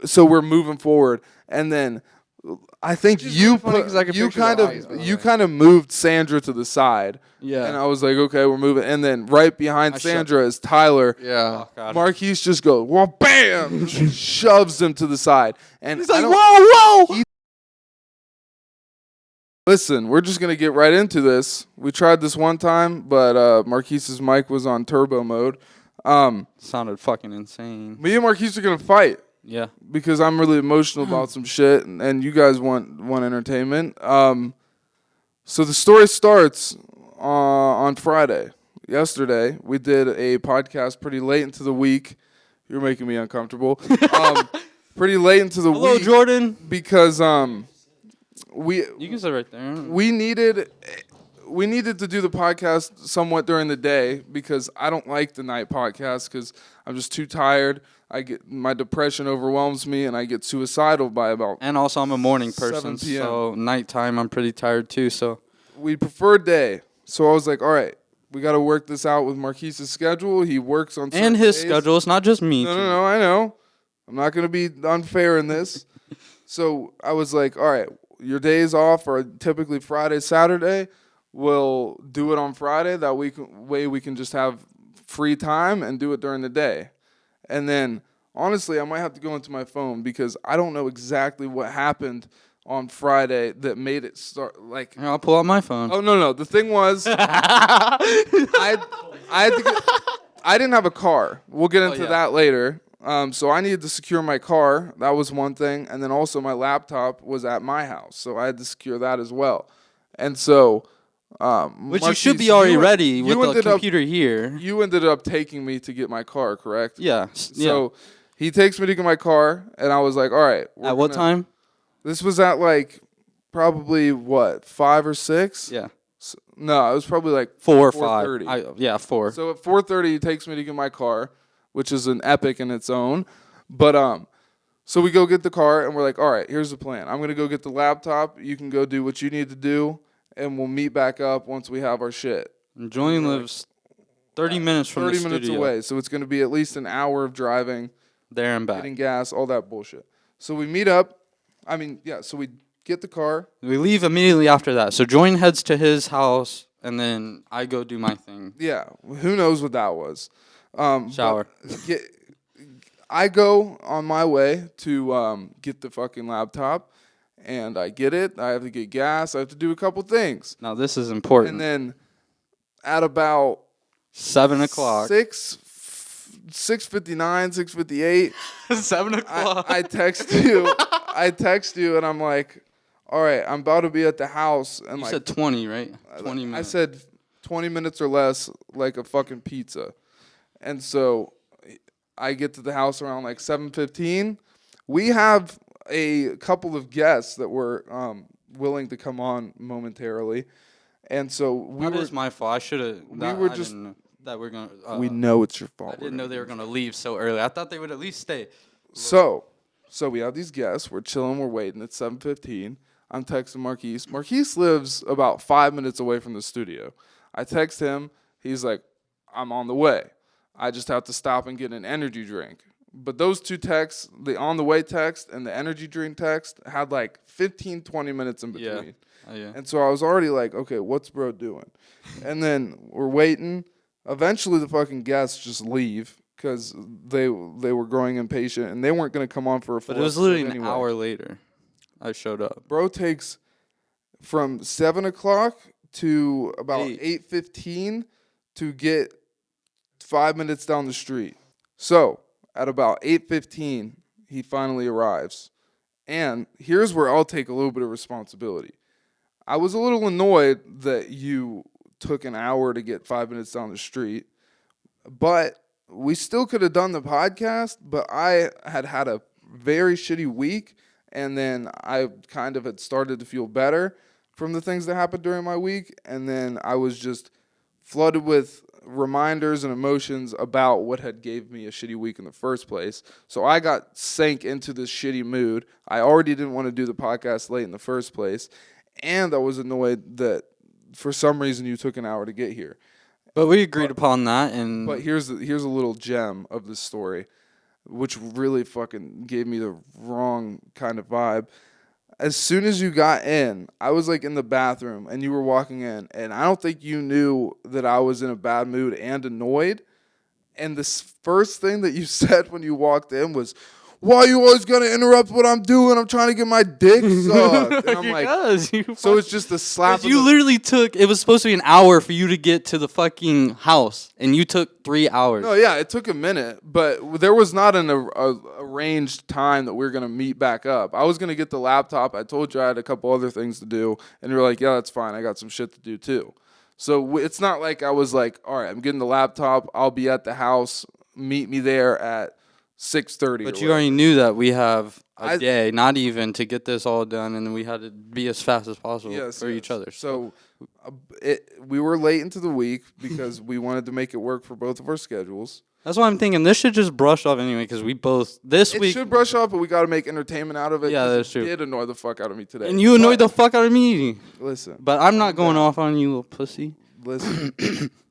so we're moving forward, and then I think you kind of moved Sandra to the side. Yeah. And I was like, okay, we're moving. And then right behind Sandra is Tyler. Yeah. Oh, God. Marquise just goes, well, bam! Shoves him to the side. And he's like, whoa! Listen, we're just going to get right into this. We tried this one time, but Marquise's mic was on turbo mode. Sounded fucking insane. Me and Marquise are going to fight. Yeah. Because I'm really emotional about some shit, and you guys want entertainment. So the story starts on Friday. Yesterday, we did a podcast pretty late into the week. You're making me uncomfortable. Pretty late into the week. Hello, Jordan. Because you can sit right there. We needed to do the podcast somewhat during the day because I don't like the night podcast because I'm just too tired. My depression overwhelms me, and I get suicidal by about. And also, I'm a morning 7 person, p.m. so nighttime I'm pretty tired too. So we prefer day. So I was like, all right, we got to work this out with Marquise's schedule. He works on certain his days. schedule. It's not just me. No, I know. I'm not going to be unfair in this. So I was like, all right, your days off are typically Friday, Saturday. We'll do it on Friday. That way we can just have free time and do it during the day. And then, honestly, I might have to go into my phone because I don't know exactly what happened on Friday that made it start. Like, I'll pull out my phone. Oh, no. The thing was, I didn't have a car. We'll get into that later. So I needed to secure my car. That was one thing. And then also my laptop was at my house. So I had to secure that as well. And so... Which Marquise, you should be already ready with the computer here. You ended up taking me to get my car, correct? Yeah. So he takes me to get my car, and I was like, all right. At what time? This was at like probably, 5 or 6? Yeah. No, it was probably like 4 or 5. 4. So at 4:30, he takes me to get my car, which is an epic in its own. But so we go get the car, and we're like, all right, here's the plan. I'm going to go get the laptop. You can go do what you need to do. And we'll meet back up once we have our shit. And Julian lives 30 minutes from the studio. 30 minutes away, so it's going to be at least an hour of driving. There and back. Getting gas, all that bullshit. So we meet up. So we get the car. We leave immediately after that. So Julian heads to his house, and then I go do my thing. Yeah, who knows what that was. Shower. I go on my way to get the fucking laptop. And I get it. I have to get gas. I have to do a couple things. Now, this is important. And then at about 7 o'clock. 6:59, 6:58. 7 o'clock. I text you. And I'm like, all right, I'm about to be at the house. And you said 20, right? 20 minutes. I said 20 minutes or less, like a fucking pizza. And so I get to the house around like 7:15. We have a couple of guests that were willing to come on momentarily, and so that is my fault. I should have. We were just that we're gonna. We know it's your fault. I didn't know they were gonna leave so early. I thought they would at least stay. So we have these guests. We're chilling. We're waiting. It's 7:15. I'm texting Marquise. Marquise lives about 5 minutes away from the studio. I text him. He's like, I'm on the way. I just have to stop and get an energy drink. But those two texts, the on the way text and the energy drink text, had like 15, 20 minutes in between. Yeah. And so I was already like, okay, what's bro doing? And then we're waiting. Eventually the fucking guests just leave because they were growing impatient and they weren't going to come on for a full. But it was literally an hour later I showed up. Bro takes from 7 o'clock to about 8:15 to get 5 minutes down the street. So at about 8:15, he finally arrives. And here's where I'll take a little bit of responsibility. I was a little annoyed that you took an hour to get 5 minutes down the street. But we still could have done the podcast, but I had a very shitty week. And then I kind of had started to feel better from the things that happened during my week. And then I was just flooded with reminders and emotions about what had gave me a shitty week in the first place. So I got sank into this shitty mood. I already didn't want to do the podcast late in the first place. And I was annoyed that for some reason you took an hour to get here. But we agreed upon that. But here's a little gem of the story. which really fucking gave me the wrong kind of vibe. As soon as you got in, I was like in the bathroom and you were walking in, and I don't think you knew that I was in a bad mood and annoyed. And the first thing that you said when you walked in was, "Why you always gonna interrupt what I'm doing? I'm trying to get my dick sucked." And I'm like, so it's just a slap. You literally took. It was supposed to be an hour for you to get to the fucking house, and you took 3 hours. No, yeah, it took a minute, but there was not an arranged time that we were gonna meet back up. I was gonna get the laptop. I told you I had a couple other things to do, and you're like, "Yeah, that's fine. I got some shit to do too." So it's not like I was like, "All right, I'm getting the laptop. I'll be at the house. Meet me there at 6:30." But you already knew that we have a day, not even, to get this all done, and then we had to be as fast as possible for each other. So we were late into the week because we wanted to make it work for both of our schedules. That's why I'm thinking this should just brush off anyway, because we both this week. It should brush off, but we got to make entertainment out of it. Yeah, that's true. It did annoy the fuck out of me today. And you annoyed the fuck out of me. Listen. But I'm not going off on you, little pussy. Listen.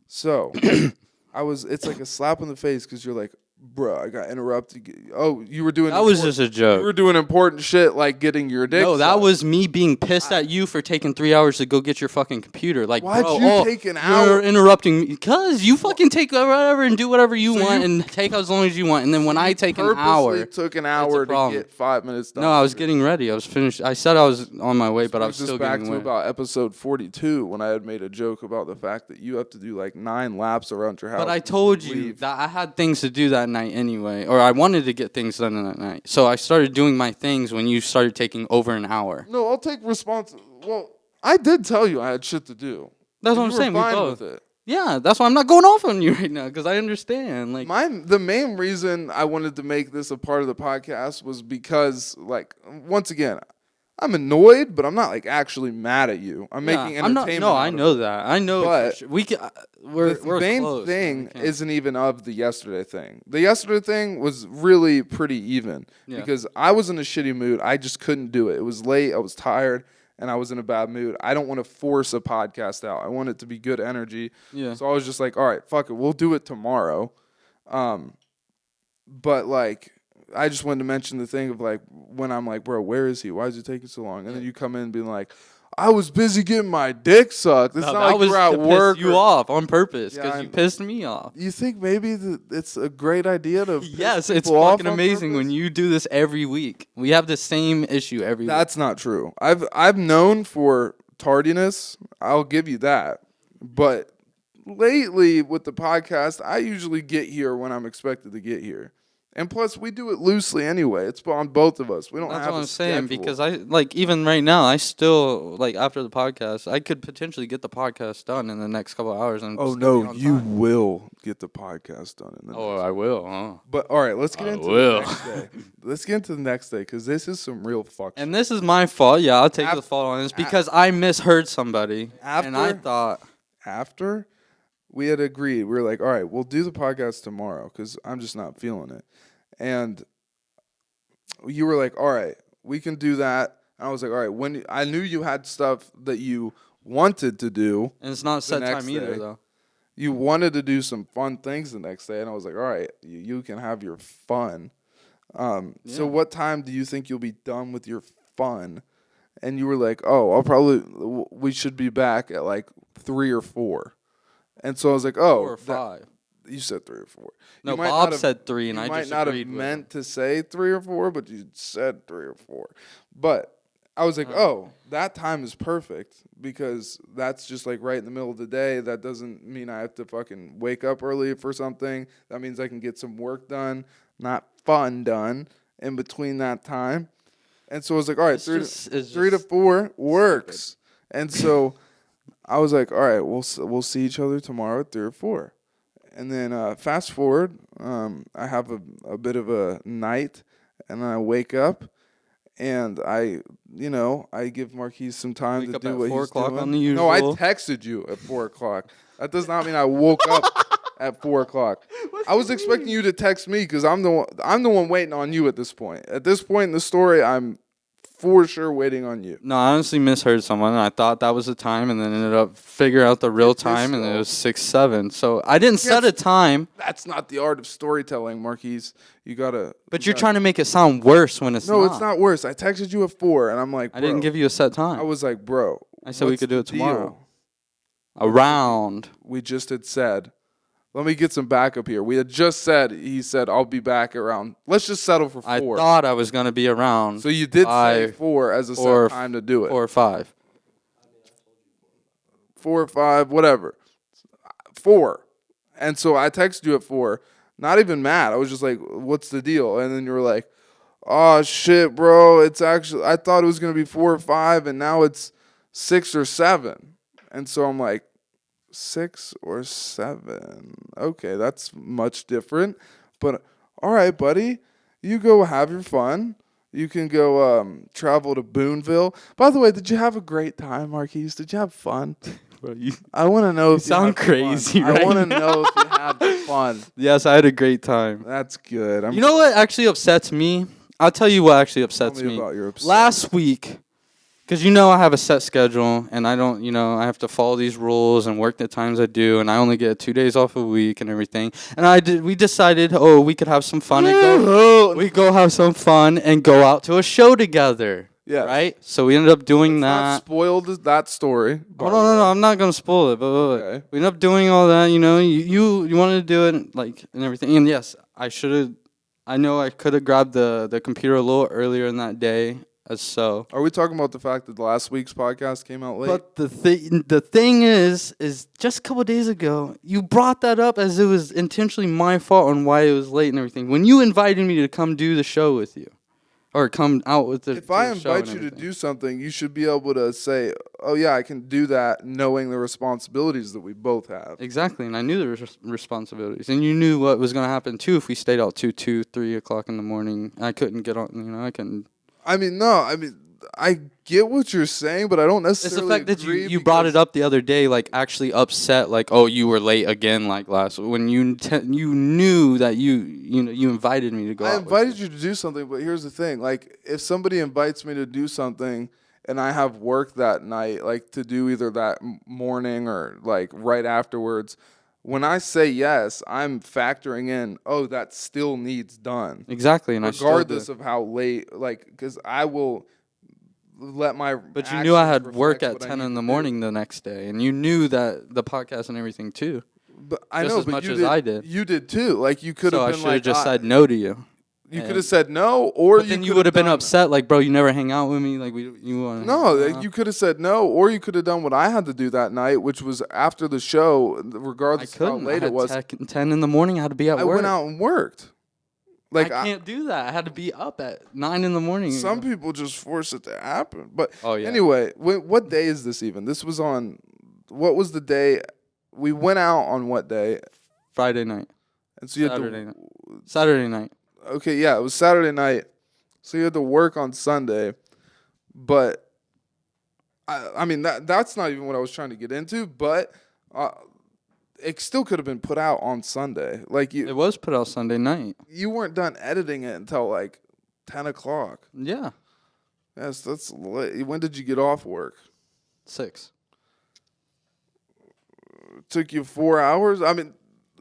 So, it's like a slap in the face because you're like, "Bruh, I got interrupted." Oh, you were doing... That was just a joke. You were doing important shit like getting your dick sucked. That was me being pissed at you for taking 3 hours to go get your fucking computer. Like, why'd you take an hour? You're interrupting me. Because you fucking take whatever and do whatever you want and take as long as you want. And then when I take an hour... took an hour to get 5 minutes done. No, I was getting ready. I was finished. I said I was on my way, but I was still getting back to about episode 42 when I had made a joke about the fact that you have to do like 9 laps around your house. But I told you that I had things to do that night anyway. Or I wanted to get things done that night. So I started doing my things when you started taking over an hour. No, I'll take Well, I did tell you I had shit to do. That's what I'm saying. We were fine with it. Yeah, that's why I'm not going off on you right now, because I understand. Like, the main reason I wanted to make this a part of the podcast was because, like, once again, I'm annoyed, but I'm not like actually mad at you. I'm making entertainment. I know that. I know. But for sure. We're the main close, thing isn't even of the yesterday thing. The yesterday thing was really pretty even because I was in a shitty mood. I just couldn't do it. It was late. I was tired, and I was in a bad mood. I don't want to force a podcast out. I want it to be good energy. Yeah. So I was just like, all right, fuck it. We'll do it tomorrow. But like, I just wanted to mention the thing of like when I'm like, bro, where is he? Why is it taking so long? And then you come in being like, I was busy getting my dick sucked. It's not like you're at work. Piss you off on purpose because you pissed me off. You think maybe it's a great idea to yes, it's fucking amazing when you do this every week. We have the same issue every week. That's not true. I've known for tardiness. I'll give you that. But lately with the podcast, I usually get here when I'm expected to get here. And plus, we do it loosely anyway. It's on both of us. We don't have a schedule. That's what I'm saying, because I, like, even right now, I still, like, after the podcast, I could potentially get the podcast done in the next couple of hours. And you will get the podcast done in the next I will, huh? But, all right, let's get into the next day. Let's get into the next day, because this is some real fuck shit. And this is my fault. Yeah, I'll take the fault on this, because I misheard somebody. And I thought... After we had agreed, we were like, all right, we'll do the podcast tomorrow, because I'm just not feeling it. And you were like, all right, we can do that. And I was like, all right, when I knew you had stuff that you wanted to do. And it's not set time either, though. You wanted to do some fun things the next day. And I was like, all right, you can have your fun. So what time do you think you'll be done with your fun? And you were like, oh, we should be back at like 3 or 4. And so I was like, 4 or 5. You said 3 or 4. No, Bob said 3, and I just agreed with him. You might not have meant to say 3 or 4, but you said 3 or 4. But I was like, that time is perfect because that's just like right in the middle of the day. That doesn't mean I have to fucking wake up early for something. That means I can get some work done, not fun done, in between that time. And so I was like, all right, 3 to 4 works. Stupid. And so I was like, all right, we'll see each other tomorrow at 3 or 4. And then fast forward, I have a bit of a night, and then I wake up, and I give Marquise some time to do what he's doing. On the usual. No, I texted you at 4 o'clock. That does not mean I woke up at 4 o'clock. I was expecting you to text me because I'm the one waiting on you at this point. At this point in the story, I'm for sure waiting on you. No, I honestly misheard someone. And I thought that was the time, and then ended up figuring out the real time, and it was 6:07. So I didn't set a time. That's not the art of storytelling, Marquise. You gotta. But you're trying to make it sound worse when it's not. No, it's not worse. I texted you at 4, and I'm like, bro, I didn't give you a set time. I was like, bro. I said we could do it tomorrow. Deal? Around. We just had said. Let me get some backup here. We had just said, he said, I'll be back around. Let's just settle for 4. I thought I was going to be around. So you did say 4 as a set time to do it. 4 or 5. 4 or 5, whatever. 4. And so I texted you at 4. Not even mad. I was just like, what's the deal? And then you were like, oh, shit, bro. It's actually, I thought it was going to be 4 or 5, and now it's 6 or 7. And so I'm like, 6 or 7. Okay, that's much different. But all right, buddy, you go have your fun. You can go travel to Boonville. By the way, did you have a great time, Marquise? Did you have fun? I want to know if you sound crazy. Right? I want to know if you had fun. Yes, I had a great time. That's good. You know what actually upsets me? I'll tell you what actually upsets me. About your Last week. Because I have a set schedule, and I don't, I have to follow these rules and work the times I do, and I only get 2 days off a week and everything. And we decided, we could have some fun and we go have some fun and go out to a show together. Yeah. Right? So we ended up doing that. Not spoiled that story. Oh, no, I'm not going to spoil it. But okay. We ended up doing all that, you wanted to do it, and everything. And yes, I could have grabbed the computer a little earlier in that day. So, are we talking about the fact that the last week's podcast came out late? But the thing is just a couple of days ago, you brought that up as it was intentionally my fault on why it was late and everything. When you invited me to come do the show with you, or come out with the. If I invite you to do something, you should be able to say, "Oh yeah, I can do that," knowing the responsibilities that we both have. Exactly, and I knew the responsibilities, and you knew what was going to happen too if we stayed out 2, 3 o'clock in the morning. I couldn't get on. I couldn't. I get what you're saying, but I don't necessarily. It's the fact that you brought it up the other day, actually upset, oh, you were late again, last when you knew that you invited me to go. I invited you to do something, but here's the thing: if somebody invites me to do something and I have work that night, to do either that morning or right afterwards. When I say yes, I'm factoring in, that still needs done. Exactly, and regardless of how late, because I will let my. But you knew I had work at 10 in the morning the next day, and you knew that the podcast and everything too. But I just know, as but much you as did, I did. You did too. You could have been I should have just said no to you. You could have said no, or then you would have been upset, bro. You never hang out with me, you want. No, you could have said no, or you could have done what I had to do that night, which was after the show, regardless of how late it was. 10 in the morning, I had to be at work. I went out and worked. I can't do that. I had to be up at 9 in the morning. Some people just force it to happen. But anyway, what day is this even? This was on. What was the day? We went out on what day? Friday night. And so you Saturday night. Okay, yeah, it was Saturday night, so you had to work on Sunday, but that's not even what I was trying to get into, but it still could have been put out on Sunday. It was put out Sunday night. You weren't done editing it until 10 o'clock. Yeah. Yes, that's late. When did you get off work? 6. It took you 4 hours?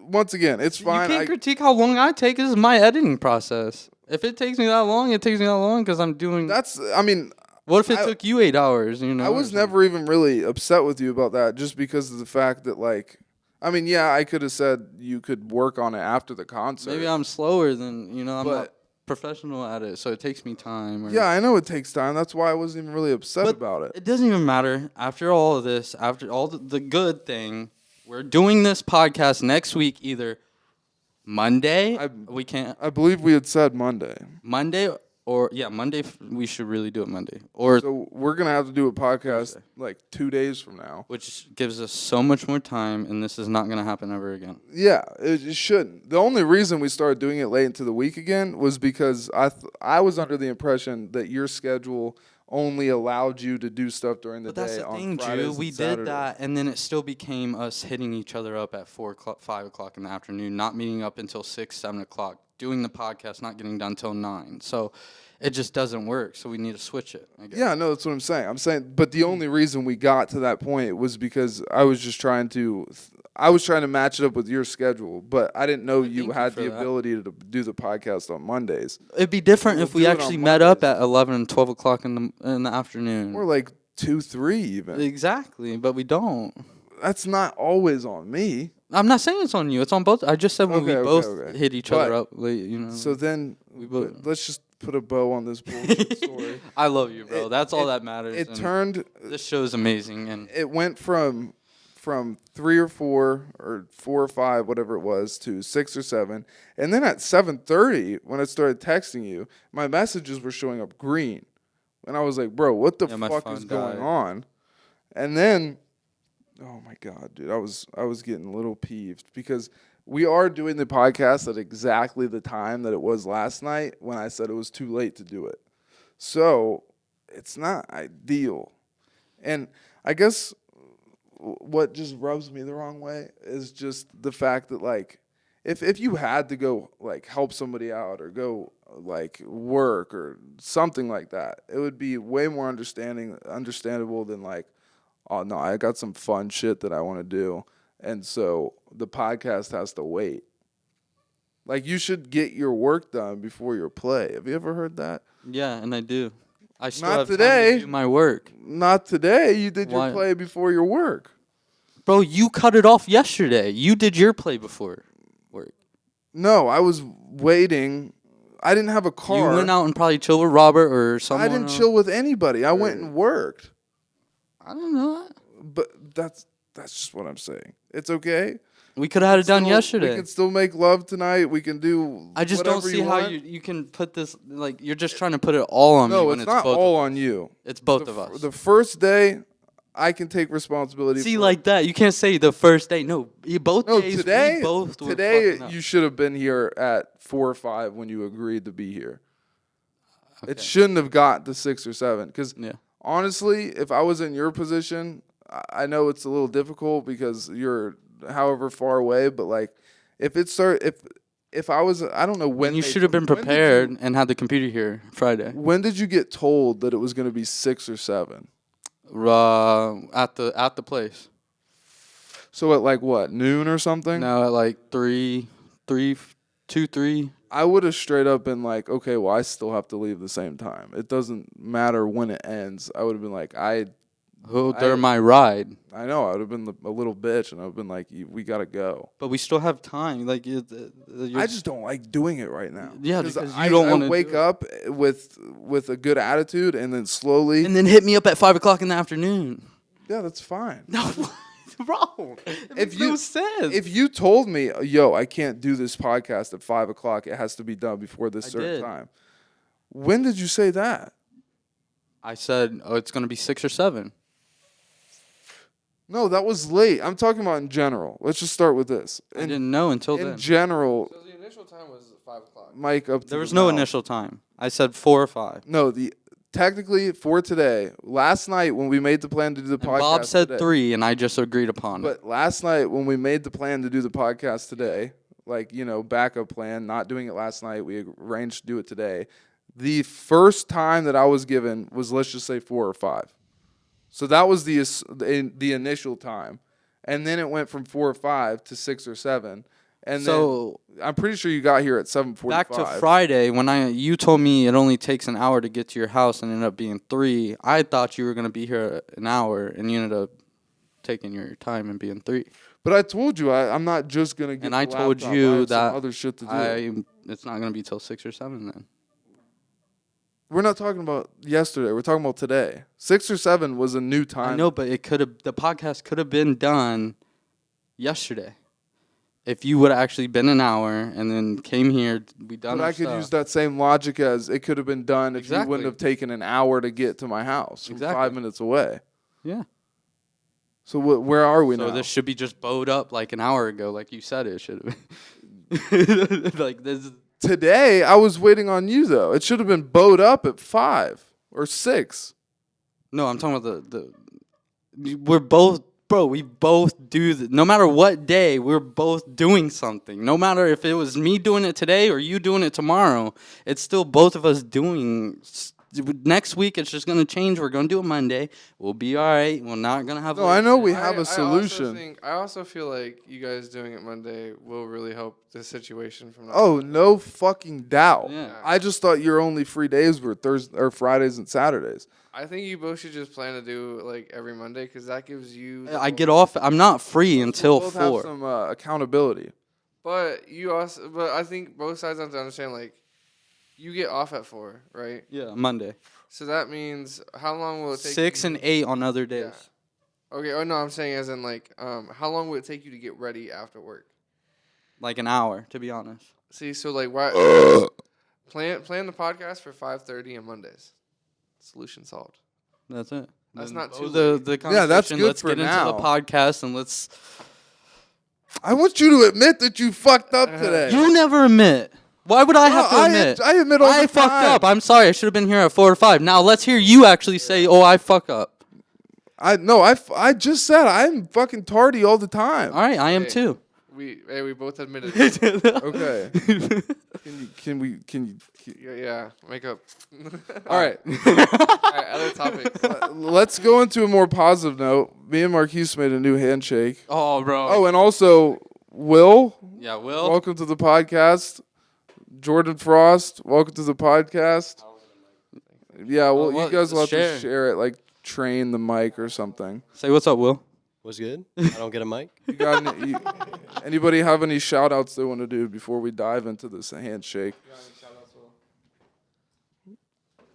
Once again, it's fine. You can't critique how long I take. This is my editing process. If it takes me that long, it takes me that long because I'm doing. What if it took you 8 hours? I was never even really upset with you about that, just because of the fact that I could have said you could work on it after the concert. Maybe I'm slower than I'm not professional at it, so it takes me time. Yeah, I know it takes time. That's why I wasn't even really upset about it. It doesn't even matter. After all of this, after all the good thing. We're doing this podcast next week, either Monday. We can't. I believe we had said Monday. Monday Monday. We should really do it Monday. So we're gonna have to do a podcast 2 days from now, which gives us so much more time, and this is not gonna happen ever again. Yeah, it shouldn't. The only reason we started doing it late into the week again was because I was under the impression that your schedule only allowed you to do stuff during the day. But that's the thing, Drew. We did that, and then it still became us hitting each other up at 4 o'clock, 5 o'clock in the afternoon, not meeting up until 6, 7 o'clock, doing the podcast, not getting done till 9. So It just doesn't work, so we need to switch it, I guess. Yeah, no, that's what I'm saying. But the only reason we got to that point was because I was trying to match it up with your schedule, but I didn't know you had the ability to do the podcast on Mondays. It'd be different if we actually met up at 11 and 12 o'clock in the afternoon. Or like 2, 3 even. Exactly, but we don't. That's not always on me. I'm not saying it's on you. It's on both. I just said when we both hit each other up late, you know. So then let's just put a bow on this bullshit story. I love you, bro. That's all that matters. It turned. This show is amazing, and it went from 3 or 4 or 4 or 5, whatever it was, to 6 or 7, and then at 7:30 when I started texting you, my messages were showing up green, and I was like, "Bro, what the fuck is going on?" And then. Oh my God, dude! I was getting a little peeved because we are doing the podcast at exactly the time that it was last night when I said it was too late to do it. So it's not ideal. And I guess what just rubs me the wrong way is just the fact that, like, if you had to go, like, help somebody out or go, like, work or something like that, it would be way more understandable than, like, oh, no, I got some fun shit that I want to do, and so the podcast has to wait. Like, you should get your work done before your play. Have you ever heard that? Yeah, and I do. I still Not have today. time to do my work. Not today. You did your play before your work. Bro, you cut it off yesterday. You did your play before work. No, I was waiting. I didn't have a car. You went out and probably chilled with Robert or someone. I didn't chill with anybody. I went and worked. I don't know that. But that's just what I'm saying. It's okay. We could have had it done yesterday. We can still make love tonight. We can do. I just don't see how you can put this, like, you're just trying to put it all on me. No, it's not all on you. It's both of us. The first day, I can take responsibility. See, like that, you can't say the first day. No, both days. Today, we both were today you should have been here at 4 or 5 when you agreed to be here. Okay. It shouldn't have got to 6 or 7 because honestly, if I was in your position, I know it's a little difficult because you're however far away, but like if I was, I don't know when. You should have been prepared and had the computer here Friday. When did you get told that it was going to be 6 or 7? At the place. So at like what, noon or something? No, at like 3. I would have straight up been like, okay, well, I still have to leave the same time. It doesn't matter when it ends. I would have been like, during my ride. I know. I would have been a little bitch, and I would have been like, we got to go. But we still have time. Like, I just don't like doing it right now. Yeah, because you don't want to wake up with a good attitude and then slowly. And then hit me up at 5 o'clock in the afternoon. Yeah, that's fine. No, bro. It makes no sense. If you told me, yo, I can't do this podcast at 5 o'clock, it has to be done before this certain time. When did you say that? I said, it's going to be 6 or 7. No, that was late. I'm talking about in general. Let's just start with this. I didn't know until then. In general. So the initial time was 5 o'clock. Mike, up to there was no initial time. I said 4 or 5. No, technically for today. Last night when we made the plan to do the podcast. Bob said 3, and I just agreed upon it. But last night when we made the plan to do the podcast today, like, backup plan, not doing it last night, we arranged to do it today. The first time that I was given was, let's just say, 4 or 5. So that was the initial time, and then it went from 4 or 5 to 6 or 7, and so then I'm pretty sure you got here at 7:45. Back to Friday when you told me it only takes an hour to get to your house and ended up being 3. I thought you were gonna be here an hour, and you ended up taking your time and being 3. But I told you I'm not just gonna get. And I told you that other shit to do. It's not gonna be till 6 or 7 then. We're not talking about yesterday. We're talking about today. 6 or 7 was a new time. I know, but the podcast could have been done yesterday. If you would have actually been an hour and then came here, we done. But I could use that same logic as it could have been done if you wouldn't have taken an hour to get to my house from 5 minutes away. Yeah. So where are we now? So this should be just bowed up like an hour ago, like you said it should have been. Like this. Today, I was waiting on you, though. It should have been bowed up at 5 or 6. No, I'm talking about the we're both bro, we both do no matter what day, we're both doing something. No matter if it was me doing it today or you doing it tomorrow, it's still both of us doing. Next week, it's just gonna change. We're gonna do it Monday. We'll be all right. We're not gonna have. No, I know we have a solution. I also feel like you guys doing it Monday will really help the situation from now Oh, on. no fucking doubt. Yeah. I just thought your only free days were Thursday or Fridays and Saturdays. I think you both should just plan to do like every Monday because that gives you. I get off. I'm not free until Both 4. have some accountability. But you also, but I think both sides have to understand like, you get off at 4, right? Yeah, Monday. So that means how long will it take? 6 you? and 8 on other days. Yeah. Okay. Oh no, I'm saying as in like, how long would it take you to get ready after work? Like an hour, to be honest. See, so like, why plan the podcast for 5:30 on Mondays. Solution solved. That's it. That's Then not too the late. Yeah, that's conversation, good let's for get now. into the podcast and let's. I want you to admit that you fucked up today. You never admit. Why would I have to No, admit? I admit all the time. fucked up. I'm sorry. I should have been here at 4 or 5. Now let's hear you actually say, "Oh, I fuck up." I just said I'm fucking tardy all the time. All right, I am Hey. too. We both admitted it. Okay. Can you Yeah, make up. all right. Alright, other topics. Let's go into a more positive note. Me and Marquise made a new handshake. Oh, bro. Oh, and also Will, yeah, Will. welcome to the podcast. Jordan Frost, welcome to the podcast. Yeah, well, you guys will have to share it, like train the mic or something. Say what's up, Will. What's good? I don't get a mic. You got anybody have any shout outs they want to do before we dive into this handshake?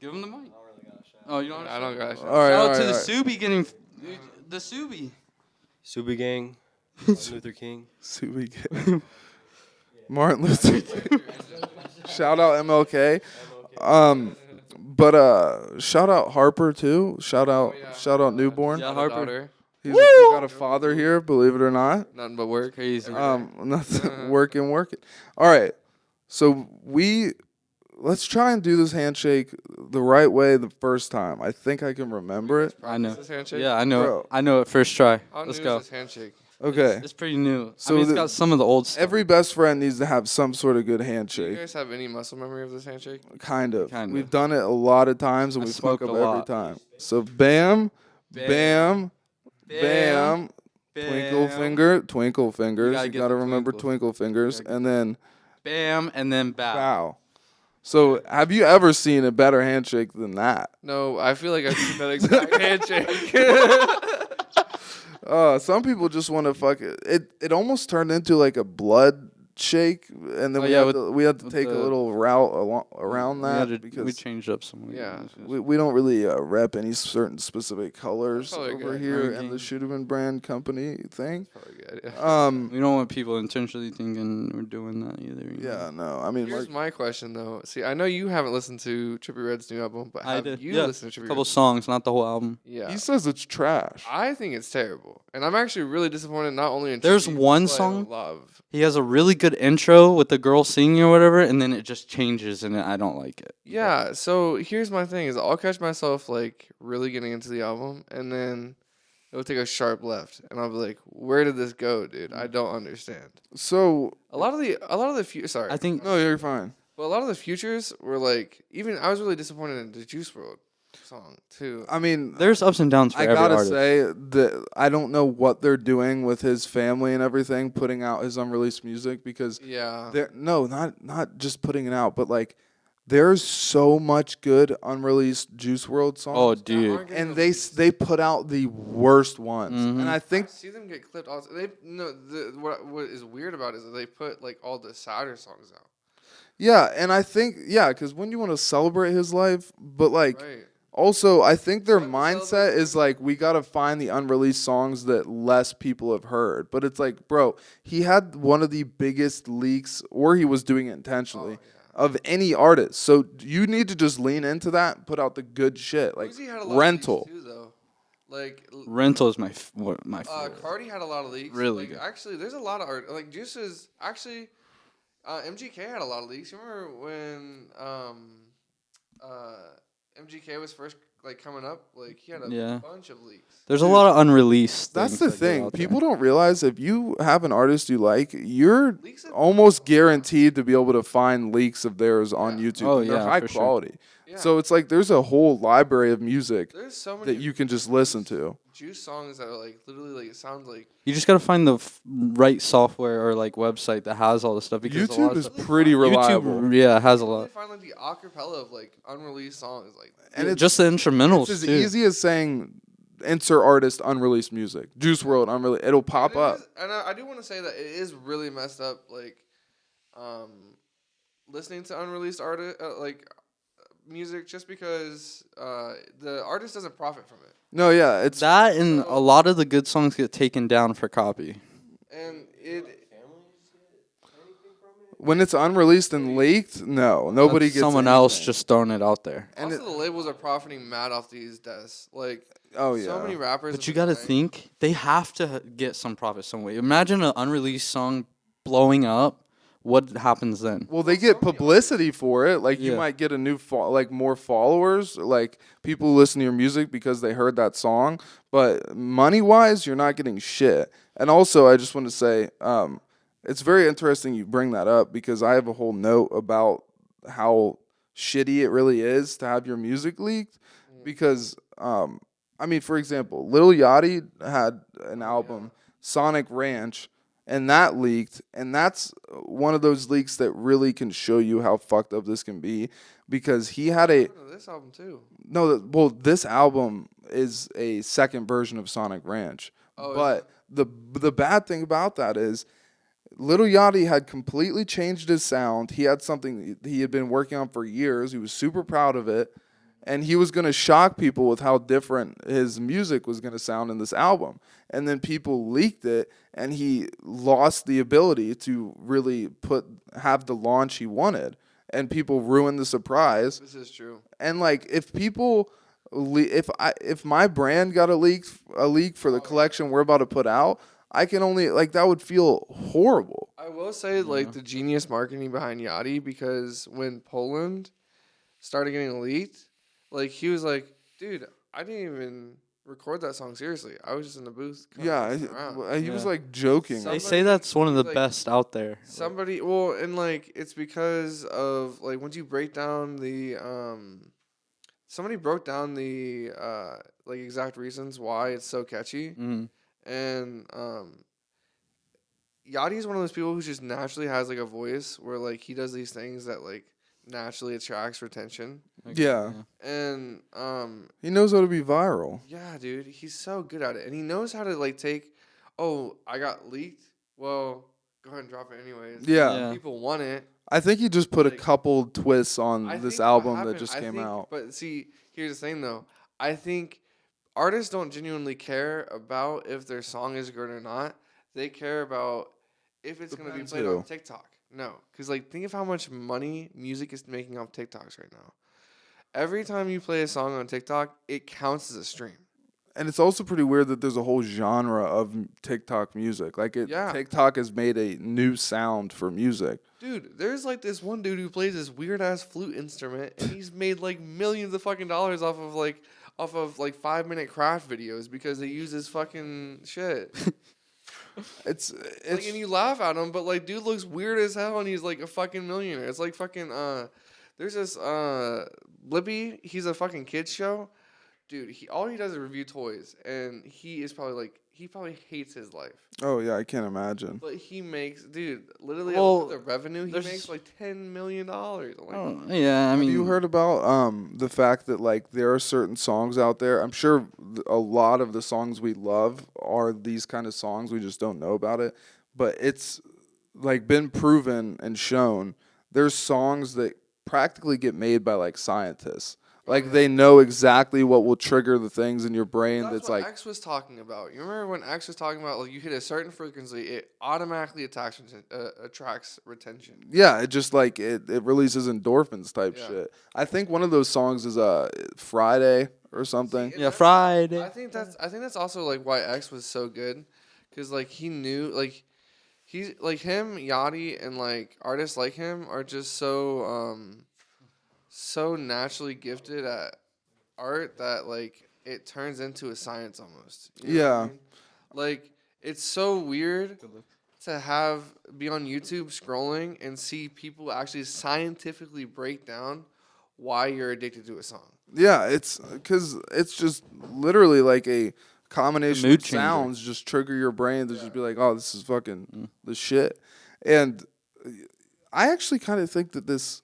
Give him the mic. Oh, you don't. I don't got All right, Shout all out to right, the all right. Subi getting the Subi. Subi Gang, Martin Luther King. See we get Martin Luther King. Shout out MLK. But shout out Harper too. Shout out Newborn. Yeah, Got a Harper. daughter. We got a father here, believe it or not. Nothing but work. Crazy. Nothing, working. All right. So let's try and do this handshake the right way the first time. I think I can remember it. I know. This handshake? Yeah, I know. Bro. It. I know it first try. How Let's new go. is this handshake? Okay. It's pretty new. So I mean, it's the- got some of the old stuff. Every best friend needs to have some sort of good Do you handshake. guys have any muscle memory of this handshake? Kind of. Kind of. We've done it a lot of times and I we fuck smoked up a every lot. time. So bam, bam, bam, twinkle fingers. gotta You get gotta the remember twinkles. twinkle fingers, and then Bam, and then bow. bow. So, have you ever seen a better handshake than that? No, I feel like I've seen that exact handshake. Some people just want to fuck it. It almost turned into like a blood shake, and then Oh, yeah, we had to with take a the- little route around that we because changed up some. Yeah. we don't really rep any certain specific colors Probably over good. here Ranking. in the Scheuneman brand company thing. Probably good, yeah. We don't want people intentionally thinking we're doing that either. you know? Yeah, no, I mean, Here's my question though. See, I know you haven't listened to Trippie Redd's new album, but I have did. you Yeah, listened to a Trippie couple Redd? songs, not the whole album. Yeah. he says it's trash. I think it's terrible, and I'm actually really disappointed. Not only in There's Trippie, one but I song- love. He has a really good intro with the girl singing or whatever, and then it just changes, and I don't like it. Yeah. So here's my thing: is I'll catch myself like really getting into the album, and then it'll take a sharp left, and I'll be like, "Where did this go, dude? I don't understand." So A lot of the sorry, I think no, you're fine. but a lot of the futures were like, even I was really disappointed in the Juice WRLD song too. I mean, there's ups and downs for I every gotta artist. say that I don't know what they're doing with his family and everything, putting out his unreleased music because Yeah. not just putting it out, but like there's so much good unreleased Juice WRLD songs. Oh, dude. And they put out the worst ones, and I I think see them get clipped. Also, what is weird about it is that they put like all the sadder songs out. because when you want to celebrate his life, but like. Right. Also, I think their Let me mindset celebrate. is like we gotta find the unreleased songs that less people have heard. But it's like, bro, he had one of the biggest leaks, or he was doing it intentionally, of any artist. So you need to just lean into that, and put out the good shit, like Uzi had a lot Rental. Of leaks too, though. Like Rental is my favorite. Cardi had a lot of leaks. Really Like, good. actually, there's a lot of art. Like Juice's actually, MGK had a lot of leaks. You remember when MGK MGK was first like coming up, like he had a Yeah. bunch of leaks. There's a lot of unreleased. That's things the that get thing. out People there. don't realize if you have an artist you like, you're Leaks are almost guaranteed to be able to find leaks of theirs on Yeah. YouTube. Oh, and they're yeah, high for sure. quality. Yeah. So it's like there's a whole library of music There's so many that you can just listen to. Juice songs that are like literally like it sounds like You just gotta find the right software or like website that has all the stuff because a lot YouTube of is stuff, pretty reliable. YouTube, yeah, has a you lot. find like the acapella of like unreleased songs like And it's Just the instrumentals It's as too. easy as saying insert artist unreleased music. Juice World unreleased. It'll pop And it up. is- and I do want to say that it is really messed up like listening to unreleased artist music just because the artist doesn't profit from it. No, yeah, it's That and a lot of the good songs get taken down for copy. And it when it's unreleased and leaked. No, nobody That's gets someone else anything. just throwing it out there. And also the labels are profiting mad off these deaths. Like Oh yeah. so many rappers. But have you been gotta dying. think they have to get some profit some way. Imagine an unreleased song blowing up. What happens then? Well, they get publicity for it. Like you Yeah. might get a new more followers, like people who listen to your music because they heard that song. But money wise, you're not getting shit. And also, I just want to say, it's very interesting you bring that up because I have a whole note about how shitty it really is to have your music leaked. Because I mean, for example, Lil Yachty had an album, Sonic Ranch. And that leaked, and that's one of those leaks that really can show you how fucked up this can be, because he had a This album too. well, this album is a second version of Sonic Ranch, Oh, is but the bad thing about that is, Lil Yachty had completely changed his sound. He had something he had been working on for years. He was super proud of it. And he was going to shock people with how different his music was going to sound in this album. And then people leaked it, and he lost the ability to really have the launch he wanted. And people ruined the surprise. This is true. And like, if people, if my brand got a leak for the collection we're about to put out, I can only that would feel horrible. I will say like the genius marketing behind Yachty, because when Poland started getting leaked, like he was like, dude, I didn't even record that song seriously. I was just in the booth. kinda Yeah, messing around. he was Yeah. like joking. They Somebody- say that's one of the like- best out there. Somebody, well, and like it's because of like once you break down the somebody broke down the like exact reasons why it's so catchy, Mm. and Yachty is one of those people who just naturally has like a voice where like he does these things that like naturally attracts retention, Yeah. and He knows how to be viral. yeah, dude, he's so good at it, and he knows how to like take, oh, I got leaked, well, go ahead and drop it anyways. Yeah. Yeah. People want it. I think he just put a Like, couple twists on I this think what album that happened- just I came think- out. But see, here's the thing though. I think artists don't genuinely care about if their song is good or not. They care about if it's going to be Depends played who. on TikTok. No, because like think of how much money music is making off TikToks right now. Every time you play a song on TikTok, it counts as a stream. And it's also pretty weird that there's a whole genre of TikTok music. Like Yeah. TikTok has made a new sound for music. Dude, there's like this one dude who plays this weird ass flute instrument, and he's made like millions of fucking dollars off of like 5-minute craft videos because they use his fucking shit. It's Like, and you laugh at him, but like, dude looks weird as hell, and he's like a fucking millionaire. It's like fucking there's this Blippi. He's a fucking kids show, dude. All he does is review toys, and he probably hates his life. oh yeah, I can't imagine. But he makes, dude, literally Well, the revenue he there's- makes like $10 million. I'm like, Oh, yeah, I mean, Have you heard about the fact that like there are certain songs out there? I'm sure a lot of the songs we love are these kind of songs. We just don't know about it. But it's like been proven and shown. There's songs that practically get made by like scientists. Like they know exactly what will trigger the things in your brain. That's That's what like X was talking about. You remember when X was talking about like you hit a certain frequency, it automatically attracts retention. yeah, it just like it releases endorphins type Yeah. shit. I think one of those songs is Friday or something. See, yeah, and Friday. I think that's also like why X was so good, because like he knew like he's like him, Yachty, and like artists like him are just so so naturally gifted at art that like it turns into a science almost. What I Yeah. mean? Like it's so weird to be on YouTube scrolling and see people actually scientifically break down why you're addicted to a song. Yeah, it's because it's just literally like a combination mood of changer. sounds just trigger your brain to just be like, oh, this is fucking the shit. And I actually kind of think that this,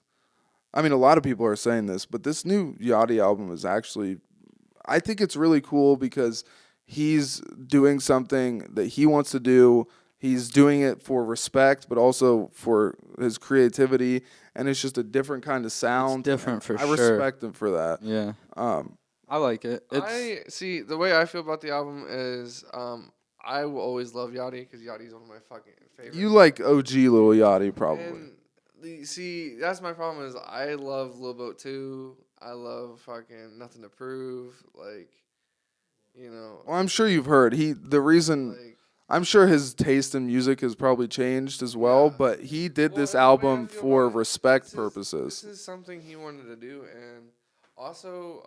I mean, a lot of people are saying this, but this new Yachty album is actually, I think it's really cool because he's doing something that he wants to do. He's doing it for respect, but also for his creativity, and it's just a different kind of sound. different for I sure. respect him for that. Yeah, Um, I like it. I see the way I feel about the album is I will always love Yachty because Yachty's one of my fucking favorites. you like OG Lil Yachty probably. And see, that's my problem is I love Lil Boat too. I love fucking Nothing to Prove. Like, you know. Well, I'm sure you've heard the reason. Like, I'm sure his taste in music has probably changed as well, Yeah. but he did this and the way I album feel for about it, respect this purposes. is something he wanted to do, and also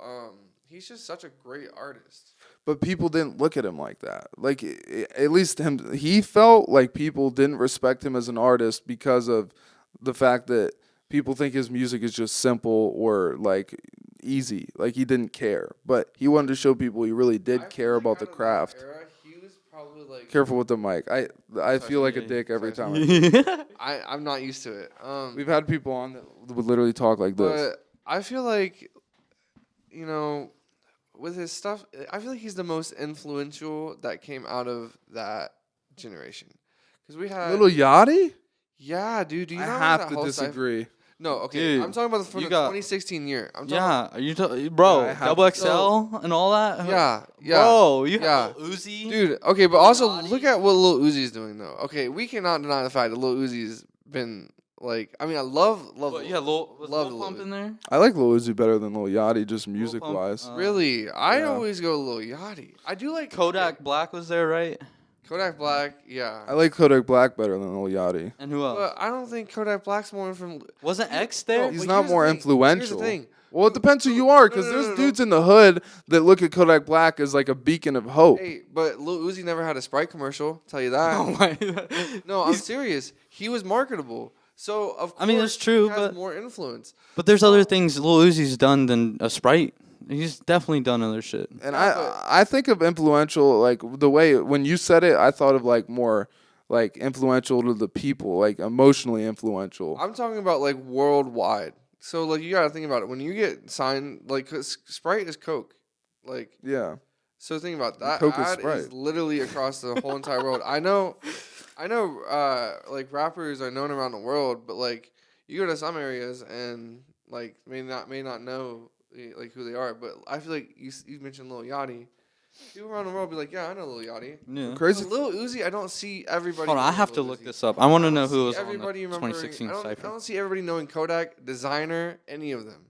he's just such a great artist. But people didn't look at him like that. Like at least him, he felt like people didn't respect him as an artist because of the fact that people think his music is just simple or like easy. Like he didn't care, but he wanted to show people he really did I care feel like about the out of that craft. era, he was probably like Careful with the mic. I feel like a yeah, dick every time. I'm not used to it. We've had people on that would literally talk like this. But I feel like, you know, with his stuff, I feel like he's the most influential that came out of that generation. Because we had Little Yachty? yeah, dude. Do you I know have that to whole disagree. No, okay. Dude, I'm talking about from you the got- 2016 year. I'm talking Yeah, are you bro? Yeah, I have- Double XL and all that. yeah, yeah. Bro, you yeah. have Lil Uzi. Dude, okay, but also Yachty. look at what Lil Uzi's doing though. Okay, we cannot deny the fact that Lil Uzi's been like, I mean, I love What, you had Lil, was love Lil Lil Pump Uzi. in there? I like Lil Uzi better than Lil Yachty, just music Pump, wise. Really, I yeah. always go Lil Yachty. I do like Kodak okay, Black was there, right? Kodak Black, yeah. I like Kodak Black better than Lil Yachty. And who else? But I don't think Kodak Black's more from. Wasn't X No, there? He's but not here's the more thing. influential. Here's the thing. Well, it depends who you are, because No, there's no. dudes in the hood that look at Kodak Black as like a beacon of hope. Hey, but Lil Uzi never had a Sprite commercial. Tell you that. Oh my. No, I'm serious. He was marketable. So of course, I mean, that's true, he has but- more influence. But there's other things Lil Uzi's done than a Sprite. He's definitely done other shit. And Yeah, I think of influential, like the way, when you said it, I thought of like more like influential to the people, like emotionally influential. I'm talking about like worldwide. So like you gotta think about it. When you get signed, like 'cause Sprite is Coke, like Yeah. so think about that. Coke is ad Sprite. is literally across the whole entire world. I know, like rappers are known around the world, but like you go to some areas and like may not know like who they are. But I feel like you mentioned Lil Yachty. People around the world be like, yeah, I know Lil Yachty. Yeah. Crazy. But Lil Uzi, I don't see everybody. Hold on, I knowing have Lil to look Uzi. this up. I want to know don't who see was on the everybody remembering- 2016 I Cypher. don't see everybody knowing Kodak, Designer, any of them.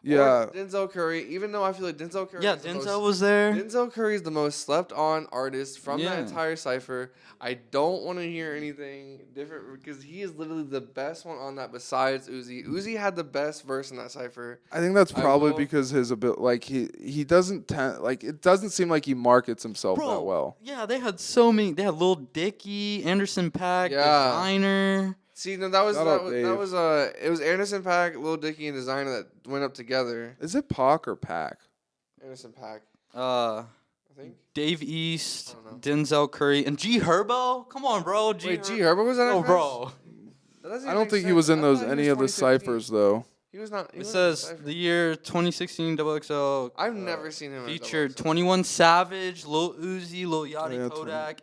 Yeah. Or Denzel Curry, even though I feel like Denzel Curry. Yeah, is the Denzel most, was there. Denzel Curry is the most slept on artist from Yeah. that entire cipher. I don't want to hear anything different because he is literally the best one on that besides Uzi. Uzi had the best verse in that cipher. I think that's I probably will- because his ability, like he doesn't like it doesn't seem like he markets himself that well. Yeah, they had so many. They had Lil Dicky, Anderson .Paak, Yeah. Designer. See, no, that was Shout that out was, Dave. that was it was Anderson .Paak, Lil Dicky, and Designer that went up together. Is it Pac or Pac? Anderson .Paak, Uh, I think. Dave East, I don't know. Denzel Curry, and G Herbo. Come on, bro. Wait, G Herbo was that? Oh, bro. That doesn't I even don't make think he sense. was in I those thought he any was of the 2015. ciphers though. He was not. He It wasn't in the says cypher. the year 2016 XXL I've never seen him. in a featured double 21 Savage, Lil Uzi, Lil Yachty, Yeah, Kodak,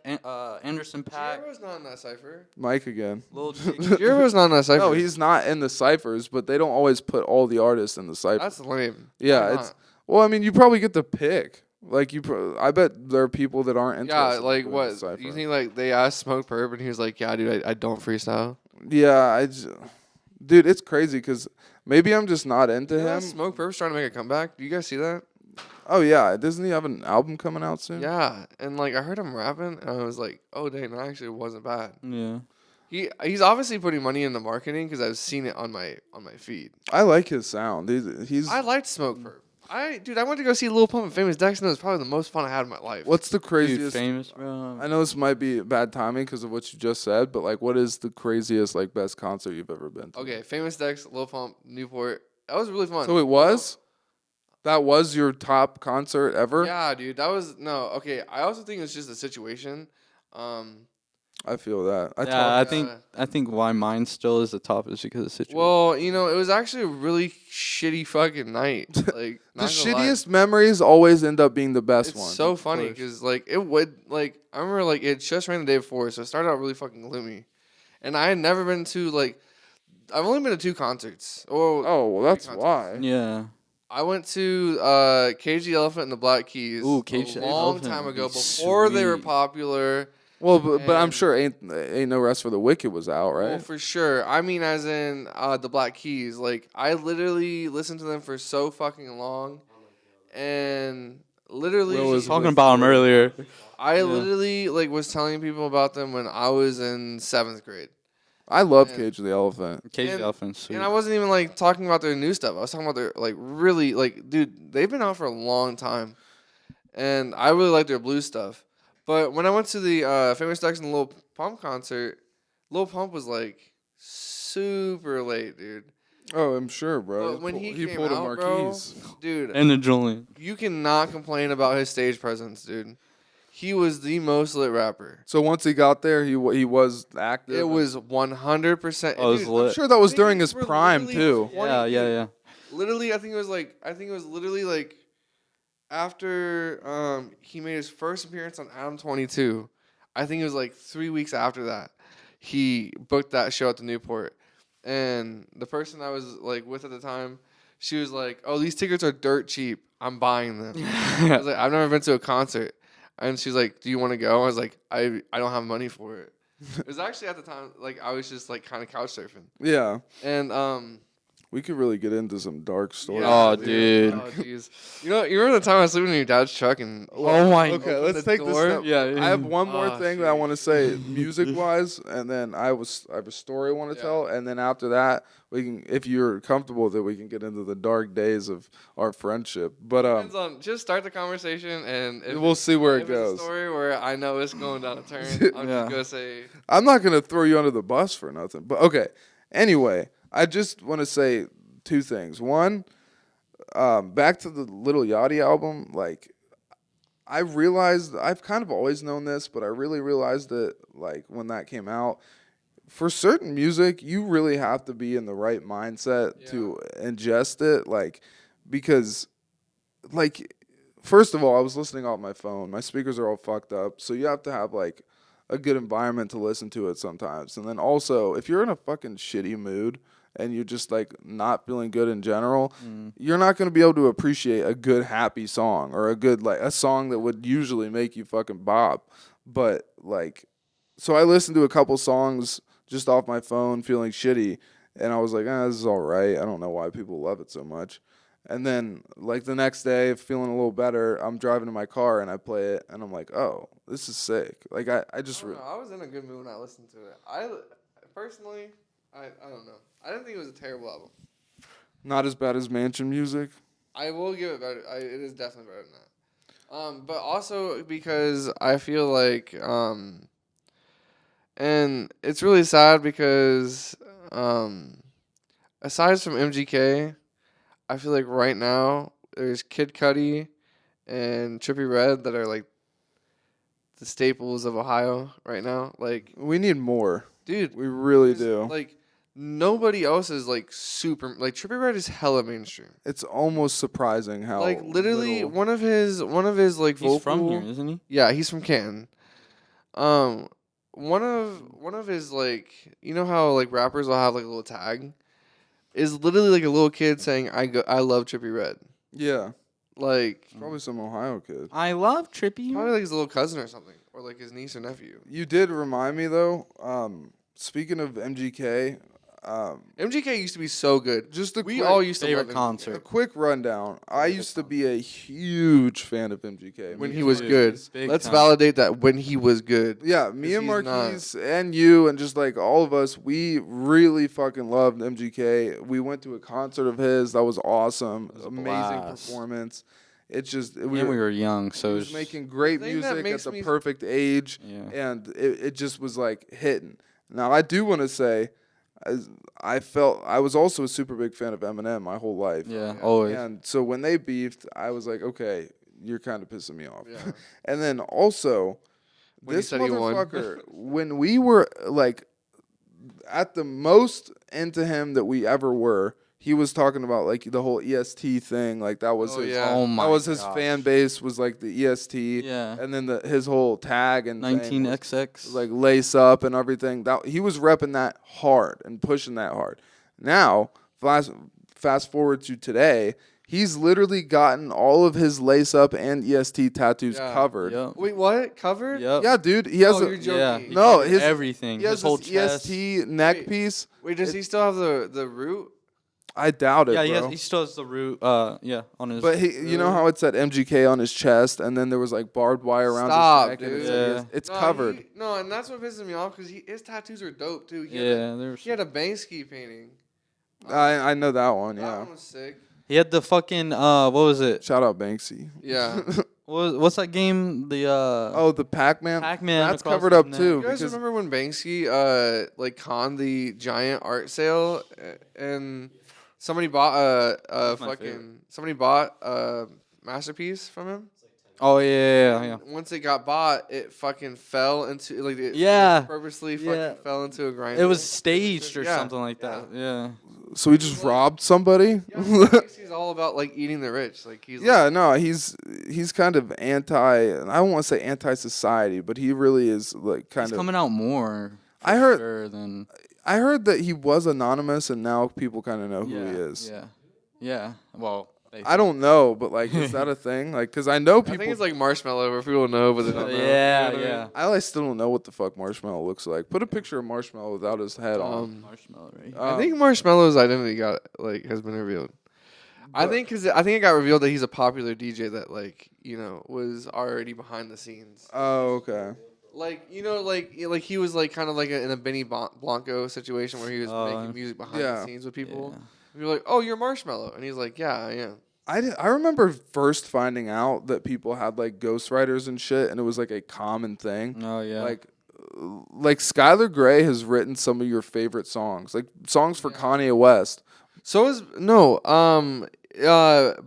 Anderson XL. .Paak, G-Herbo's not in that cipher. Mike again. Lil Dicky. G-Herbo's not in that cipher. No, he's not in the ciphers, but they don't always put all the artists in the cipher. That's lame. Yeah, Why it's not? well. I mean, you probably get the pick. Like I bet there are people that aren't interested. Yeah, in like doing what? the cipher. You think like they asked Smoke Perp and he was like, "Yeah, dude, I don't freestyle." Yeah, dude, it's crazy because maybe I'm just not into You know him. that Smoke Perp's trying to make a comeback. Do you guys see that? Oh yeah, doesn't he have an album coming out soon? Yeah, and like I heard him rapping, and I was like, "Oh dang, that actually wasn't bad." Yeah. He's obviously putting money in the marketing because I've seen it on my feed. I like his sound. He's I liked Smoke Perp. I went to go see Lil Pump and Famous Dex, and it was probably the most fun I had in my life. What's the Dude, craziest? famous, bro. I know this might be bad timing because of what you just said, but like, what is the craziest, like, best concert you've ever been to? Okay, Famous Dex, Lil Pump, Newport. That was really fun. So it was. That was your top concert ever? Yeah, dude. That was no. Okay, I also think it's just a situation. I feel that. Yeah, I think why mine still is the top is because of the situation. Well, it was actually a really shitty fucking night. Like The not gonna lie. shittiest memories always end up being the best It's ones. so of funny course. because like it would like I remember like it just ran the day before, so it started out really fucking gloomy, and I had never been to like I've only been to 2 concerts. Oh, well, that's concerts. why. yeah. I went to Cage the Elephant and the Black Keys Ooh, Cage a the long Elephant time would ago be before they were sweet. popular. Well, but I'm And- sure ain't no rest for the wicked was out, right? Well, for sure. I mean, as in the Black Keys. Like, I literally listened to them for so fucking long, and literally Will was Talking about him earlier. I literally like was telling people about them when I was in 7th grade. I love Man. Cage the Elephant. Cage And- the Elephant, sweet. And I wasn't even like talking about their new stuff. I was talking about their like really like dude, they've been out for a long time. And I really like their blues stuff. But when I went to the Famous Dex and Lil Pump concert, Lil Pump was like super late, dude. Oh, I'm sure, bro. But when he came pulled a out, bro, Marquise. dude, and the Julian. you cannot complain about his stage presence, dude. He was the most lit rapper. So once he got there, he was active. It was 100%. Oh, it was dude, lit. I'm sure that was during Niggas his were prime literally too. Yeah. Literally, I think it was literally like after he made his first appearance on Adam 22. I think it was like 3 weeks after that. He booked that show at the Newport. And the person I was like with at the time, she was like, "Oh, these tickets are dirt cheap. I'm buying them." I was like, "I've never been to a concert." And she's like, "Do you want to go?" I was like, I don't have money for it." It was actually at the time like I was just like kind of couch surfing. Yeah, And we could really get into some dark stories. Oh, here. dude. Oh, jeez. You remember the time I was sleeping in your dad's truck and Oh my Okay, opened let's the take this door? step. Yeah, I have one more Oh, thing that I sheesh. want to say, music wise, and then I have a story I want to Yeah. tell, and then after that, we can, if you're comfortable with it, we can get into the dark days of our friendship. But Depends on just start the conversation and if we'll see where it if it's goes. a story where I know it's going down a turn, I'm Yeah. just gonna say I'm not gonna throw you under the bus for nothing. But okay. Anyway, I just want to say 2 things. One, back to the Little Yachty album. Like, I realized I've kind of always known this, but I really realized it like when that came out. For certain music, you really have to be in the right mindset to ingest it. Like, because, like, first of all, I was listening off my phone. My speakers are all fucked up, so you have to have like a good environment to listen to it sometimes. And then also, if you're in a fucking shitty mood and you're just like not feeling good in general, you're not going to be able to appreciate a good happy song or a good like a song that would usually make you fucking bop. But like, so I listened to a couple songs just off my phone feeling shitty, and I was like, this is all right. I don't know why people love it so much. And then, like, the next day, feeling a little better, I'm driving in my car, and I play it, and I'm like, oh, this is sick. Like, I just... I don't know. I was in a good mood when I listened to it. I personally, I don't know. I didn't think it was a terrible album. Not as bad as Mansion Music. I will give it better. It is definitely better than that. But also because I feel like, and it's really sad because, aside from MGK, I feel like right now there's Kid Cudi and Trippie Redd that are like the staples of Ohio right now. Like, We need more. dude, We really there's, do. like nobody else is like super like Trippie Redd is hella mainstream. It's almost surprising how Like literally little- one of his like He's vocal. from here, isn't he? Yeah, he's from Canton. One of his like you know how like rappers will have like a little tag, is literally like a little kid saying I love Trippie Redd. Yeah, Like probably some Ohio kid. I love Trippie. probably like his little cousin or something, or like his niece or nephew. You did remind me though. Speaking of MGK, MGK used to be so good. Just a We quick, all used to Favorite love MGK. a concert. quick rundown. I used to be a huge fan of MGK. When Me he and was Dude, good. big Let's time. validate that when he was good. Yeah, me 'Cause and he's not. Marquise and you and just like all of us, we really fucking loved MGK. We went to a concert of his. That was awesome. was a Amazing blast. performance. It's just And we were young, so he it was was making great thing that music at makes the me- perfect age, Yeah. and it just was like hitting. Now I do want to say, I felt I was also a super big fan of Eminem my whole life. Yeah, Yeah. always. And so when they beefed, I was like, okay, you're kind of pissing me off. Yeah. And then also, When he this said he won. motherfucker, when we were like at the most into him that we ever were, he was talking about like the whole EST thing. Like that was Oh, his. yeah. Oh my That was his gosh. fan base was like the EST. Yeah. And then his whole tag and thing was 19XX. like lace up and everything. That he was repping that hard and pushing that hard. Now, fast forward to today, he's literally gotten all of his lace up and EST tattoos Yeah. covered. Yep. Wait, what? Covered? Yep. Yeah, dude, he has Oh, you're joking. Yeah. He No, covered his- everything. he has His whole this chest. EST neck Wait. piece. Wait, does he still have the root? I doubt it, Yeah, bro. he still has the root. Yeah, on his. But you know how it said MGK on his chest, and then there was like barbed wire around Stop, his neck, and it dude. said Yeah. it's No, covered. No, and that's what pisses me off because his tattoos are dope too. Yeah, there's. He had a Banksy painting. I know that one. That Yeah. one was sick. He had the fucking what was it? Shout out Banksy. Yeah. What's that game? The Oh, the Pac-Man. Pac-Man That's across covered his up neck. too. You guys Because remember when Banksy like conned the giant art sale and somebody bought That's my favorite. somebody bought a masterpiece from him? Oh yeah. And once it got bought, it fucking fell into like it Yeah. purposely Yeah. fucking fell into a grinder. It was staged or Yeah, something like that. Yeah. so he just robbed somebody. Yeah, Banksy's all about like eating the rich. Like he's Yeah, no, he's kind of anti. I don't want to say anti-society, but he really is like kind He's of. coming out more. I for heard- sure than I heard that he was anonymous, and now people kind of know who yeah, he is. Yeah. Yeah. Well, I don't know, but like, is that a thing? Like, cause I know I people. think it's like marshmallow where people know but they don't know. Yeah, You know what I yeah. mean? I like still don't know what the fuck Marshmallow looks like. Put a picture of Marshmallow without his head on. Marshmallow, right? I think Marshmallow's identity has been revealed. I But- think it got revealed that he's a popular DJ that was already behind the scenes. Oh, okay. Like he was like kind of like in a Benny Blanco situation where he was making music behind Yeah. the scenes with people. Yeah. And you're like, oh, you're Marshmallow, and he's like, yeah, I am. I remember first finding out that people had like ghostwriters and shit, and it was like a common thing. Oh yeah. Like Skylar Grey has written some of your favorite songs, like songs for Kanye West. So is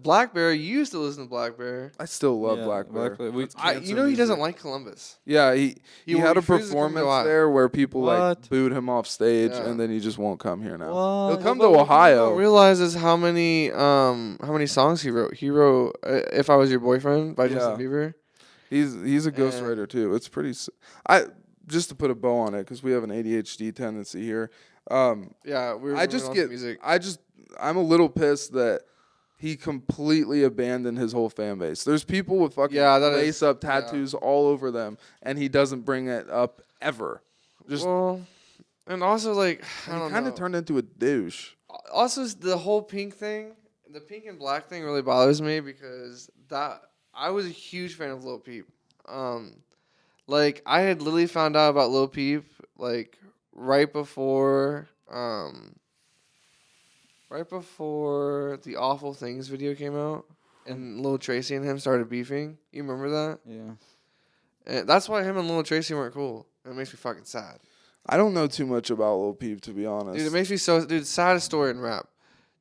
Blackberry. You used to listen to Blackberry. I still love Yeah, Blackberry. Blackberry. We- That's He cancer doesn't music. like Columbus. Yeah, he He had a refuses to come to performance Ohio. there where people like What? booed him off stage, Yeah. and then he just won't come here now. What? He'll come But to what Ohio. people don't realize is how many songs he wrote. He wrote "If I Was Your Boyfriend" by Justin Yeah. Bieber. He's a ghostwriter too. It's pretty. I just to put a bow on it because we have an ADHD tendency here. Yeah, we were I moving just on to get. music. I'm a little pissed that he completely abandoned his whole fan base. There's people with fucking Yeah, that is- lace up yeah. tattoos all over them, and he doesn't bring it up ever. Just Well, and also like I he don't kind know. of turned into a douche. Also, the whole pink thing, the pink and black thing, really bothers me because I was a huge fan of Lil Peep. Like I had literally found out about Lil Peep like right before the Awful Things video came out, and Lil Tracy and him started beefing. You remember that? Yeah. And that's why him and Lil Tracy weren't cool. It makes me fucking sad. I don't know too much about Lil Peep, to be honest. Dude, it makes me so. Dude, saddest story in rap.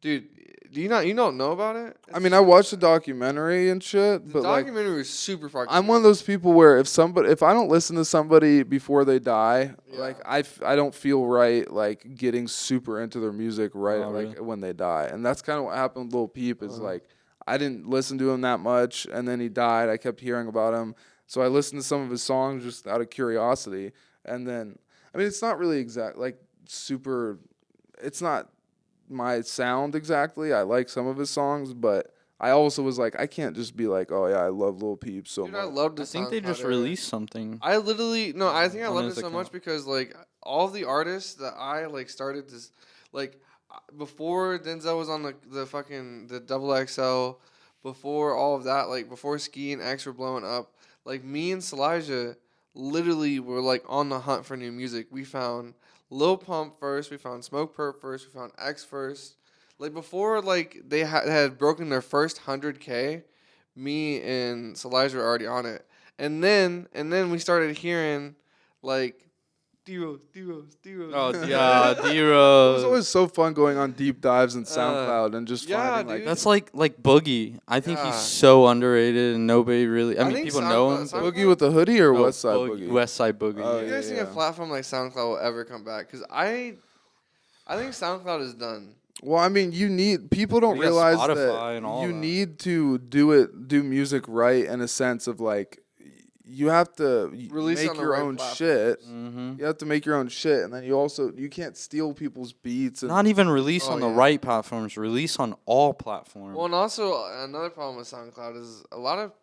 Dude, you don't know about it? I mean, I watched the documentary and shit, The but like, documentary was super fucking. I'm one of those people where if I don't listen to somebody before they die, Yeah. like I don't feel right like getting super into their music right Oh, like really? when they die, and that's kind of what happened with Lil Peep. Is Uh-huh. like I didn't listen to him that much, and then he died. I kept hearing about him, so I listened to some of his songs just out of curiosity, and then I mean it's not really super. It's not my sound exactly. I like some of his songs, but I also was like, I can't just be like, oh yeah, I love Lil Peep so Dude, much. I loved the I think they SoundCloud just era. released something. I literally no. I think I on loved it his so much account. because like all of the artists that I like started to Like before Denzel was on the fucking the double XL, before all of that, like before Ski and X were blowing up, like me and Elijah literally were like on the hunt for new music. We found Lil Pump first, we found Smoke Perp first, we found X first. Like before, like they had broken their first 100K, me and Elijah were already on it, and then we started hearing like D-Rose. Oh yeah, It was D-Rose. always so fun going on deep dives in SoundCloud and just yeah, finding like dude. That's like Boogie. I think Yeah. he's so underrated and nobody really. I mean, think people know him. SoundCloud- but- Boogie with the hoodie or No, West Side Boogie. West Side Boogie. Oh, yeah. You guys think yeah. a platform like SoundCloud will ever come back? Because I think SoundCloud is done. Well, I mean, people don't We got realize Spotify and that all you that. need to do music right in a sense of like you have to Release make on the your right own platforms. shit. Mm-hmm. You have to make your own shit, and then you can't steal people's beats. And Not even release Oh, on the yeah. right platforms. Release on all platforms. Well, and also another problem with SoundCloud is a lot of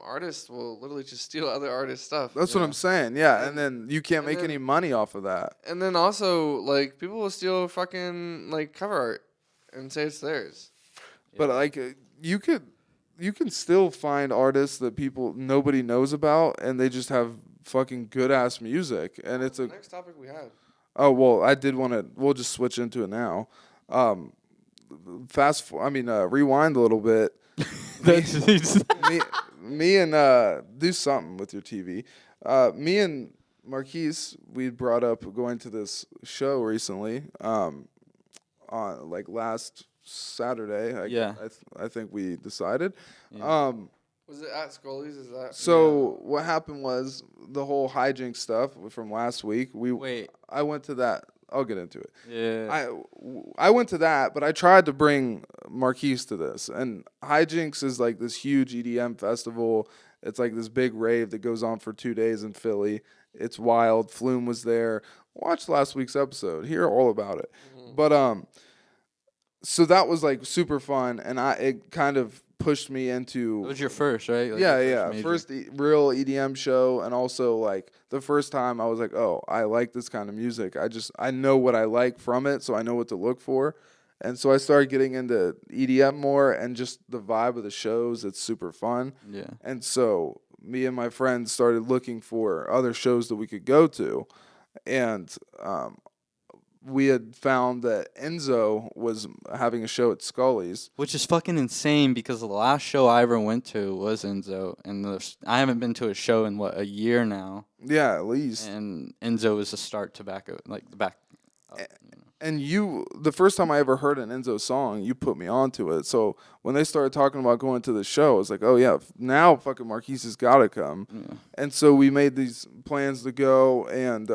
artists will literally just steal other artists' stuff. that's what Yeah. I'm saying. Yeah, and then you can't and make then- any money off of that. And then also like people will steal fucking like cover art and say it's theirs. But like you can still find artists that nobody knows about, and they just have fucking good ass music, and it's a. Next topic we had. Oh well, I did want to. We'll just switch into it now. Rewind a little bit. me and do something with your TV. Me and Marquise, we brought up going to this show recently. On like last Saturday. Yeah. I think we decided. Yeah. Was it at Scolds? Is that So what happened was the whole hijink stuff from last week. Wait. I went to that. I'll get into it. Yeah. I went to that, but I tried to bring Marquise to this. And Hijinks is like this huge EDM festival. It's like this big rave that goes on for 2 days in Philly. It's wild. Flume was there. Watch last week's episode. Hear all about it. But so that was like super fun, and it kind of pushed me into. It was your first, right? Like yeah, your yeah. major. First real EDM show, and also like the first time I was like, oh, I like this kind of music. I know what I like from it, so I know what to look for. And so I started getting into EDM more, and just the vibe of the shows. It's super fun. Yeah. And so me and my friends started looking for other shows that we could go to, and we had found that INZO was having a show at Scully's. Which is fucking insane because the last show I ever went to was INZO, and I haven't been to a show in a year now. Yeah, at least. And INZO is the start to back, like the back. Up, And the first time I ever heard an INZO song, you put me onto it. So when they started talking about going to the show, I was like, oh yeah, now fucking Marquise has got to come. Yeah. And so we made these plans to go, and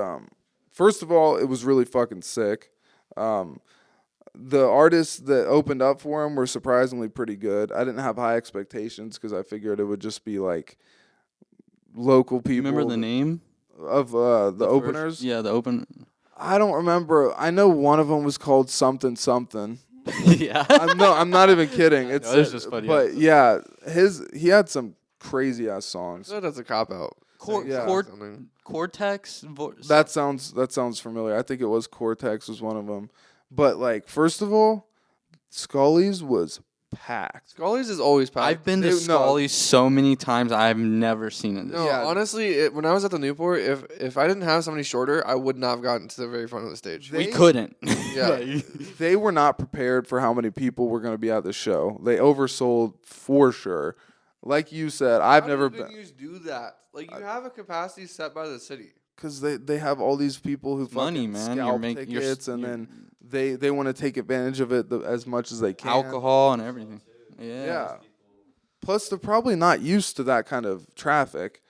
first of all, it was really fucking sick. The artists that opened up for him were surprisingly pretty good. I didn't have high expectations because I figured it would just be like local people. Remember the name of the first- openers? Yeah, the open. I don't remember. I know one of them was called something something. Yeah. I'm not even kidding. It's it's just funny. But yeah, he had some crazy ass songs. So that's a cop out. Yeah. Cortex. That sounds familiar. I think it was Cortex was one of them. But like, first of all, Scully's was packed. Scully's is always packed. I've been to No. Scully so many times. I've never seen it. No, Yeah. honestly, when I was at the Newport, if I didn't have somebody shorter, I would not have gotten to the very front of the stage. We couldn't. Yeah. They were not prepared for how many people were going to be at the show. They oversold for sure. Like you said, I've How never do been venues do that? Like you have a capacity set by the city. because they have all these people who money, fucking man. scalp You're tickets, and you're- then they want to take advantage of it as much as they can. Alcohol and everything. Yeah. Plus, they're probably not used to that kind of traffic,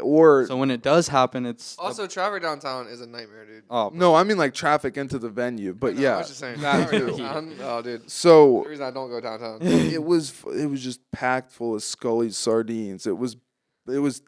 or So when it does happen, it's Also, traffic downtown is a nightmare, dude. no, I mean like traffic into the venue. But No, I yeah, was just saying. that Traffic too. downtown, oh, dude. So The reason I don't go downtown. it was just packed full of Scully's sardines. It was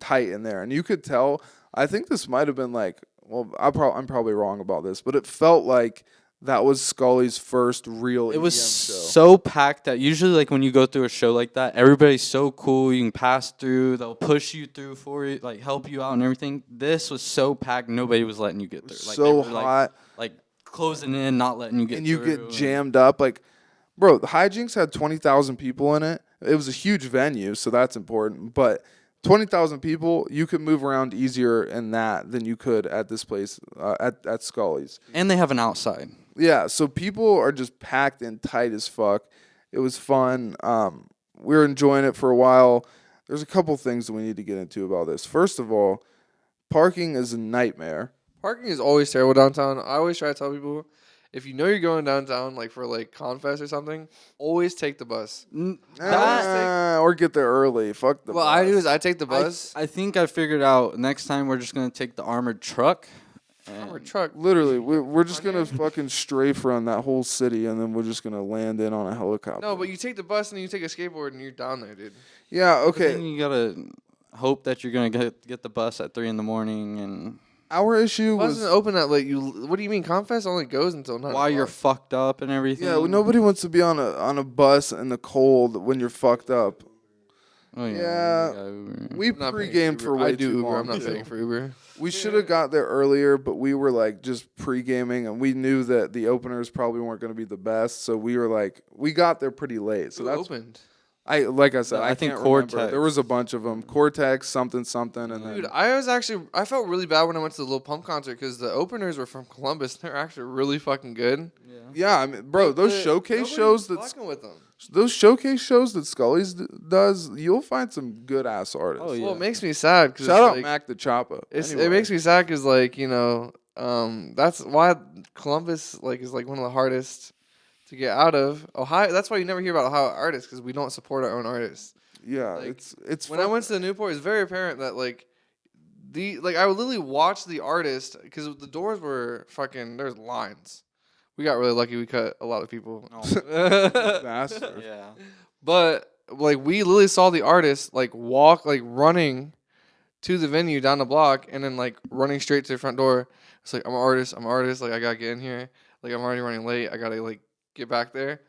tight in there, and you could tell. I think this might have been like, well, I'm probably wrong about this, but it felt like that was Scully's first real It was EDM show. so packed that usually, like when you go through a show like that, everybody's so cool. You can pass through. They'll push you through for you, like help you out and everything. This was so packed, nobody was letting you get through. Like, they So were, hot. like closing in, not letting you get and you through, get jammed up. Like, bro, the Hijinks had 20,000 people in it. It was a huge venue, so that's important. But 20,000 people, you could move around easier in that than you could at this place at Scully's. And they have an outside. Yeah, so people are just packed in tight as fuck. It was fun. We were enjoying it for a while. There's a couple things that we need to get into about this. First of all, parking is a nightmare. Parking is always terrible downtown. I always try to tell people, if you know you're going downtown, like for like Confest or something, always take the bus. Or get there early. Fuck the What bus. I do is I take the bus. I think I figured out next time we're just going to take the armored truck. Our truck. Literally, we're just going to fucking strafe around that whole city, and then we're just going to land in on a helicopter. No, but you take the bus and you take a skateboard and you're down there, dude. Yeah, Then okay. you got to hope that you're going to get the bus at 3 in the morning and Our issue Bus was... isn't open at late. What do you mean? Confest only goes until 9 while you're o'clock. fucked up and everything. Yeah, well, nobody wants to be on a bus in the cold when you're fucked up. Oh, Yeah. you got Uber. We I'm not paying pre-gamed Uber. for way I do too Uber. long. I'm not too. paying for Uber. We should have got there earlier, but we were like just pre-gaming, and we knew that the openers probably weren't going to be the best, so we were like, we got there pretty late. So Who that's opened. like I said, I I think can't remember. Cortex. There was a bunch of them. Cortex, something, and Dude, then I felt really bad when I went to the Lil Pump concert because the openers were from Columbus. They're actually really fucking good. yeah, I mean, bro, those But showcase nobody's shows fucking with them. that Scully's does, you'll find some good ass artists. Oh, yeah. Well, it makes me sad because Shout out like, Mac the Choppa. It Anyway. makes me sad because like that's why Columbus like is like one of the hardest to get out of. Ohio. That's why you never hear about Ohio artists because we don't support our own artists. Yeah, like, it's When I went to the Newport, it's very apparent that like I would literally watch the artist because the doors were fucking. There's lines. We got really lucky. We cut a lot of people. bastard. Yeah. But like we literally saw the artist like walk like running to the venue down the block and then like running straight to the front door. It's like I'm an artist, like I gotta get in here. Like I'm already running late. I gotta like get back there.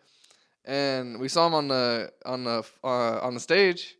And we saw him on the stage,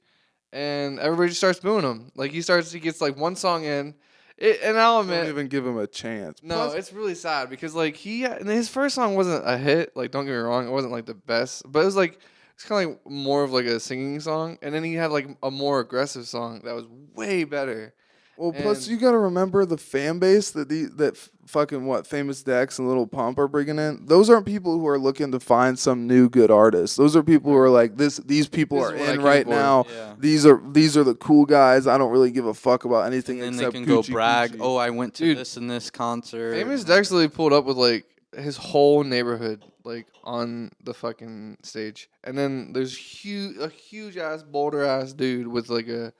and everybody just starts booing him. Like he gets like one song in, and I'll Don't admit, even give him a chance. no, Plus, it's really sad because like and his first song wasn't a hit. Like don't get me wrong, it wasn't like the best, but it was like it's kind of like more of like a singing song. And then he had like a more aggressive song that was way better. well, plus and- you got to remember the fan base that fucking Famous Dex and Little Pump are bringing in. Those aren't people who are looking to find some new good artist. Those are people who are like these people This are is what I in came right for. now. Yeah. These are the cool guys. I don't really give a fuck about anything And then they except can go Gucci, brag. Gucci. Oh, I went to Dude, this and this concert. Famous Dex literally pulled up with like his whole neighborhood like on the fucking stage, and then there's a huge ass boulder ass dude with like a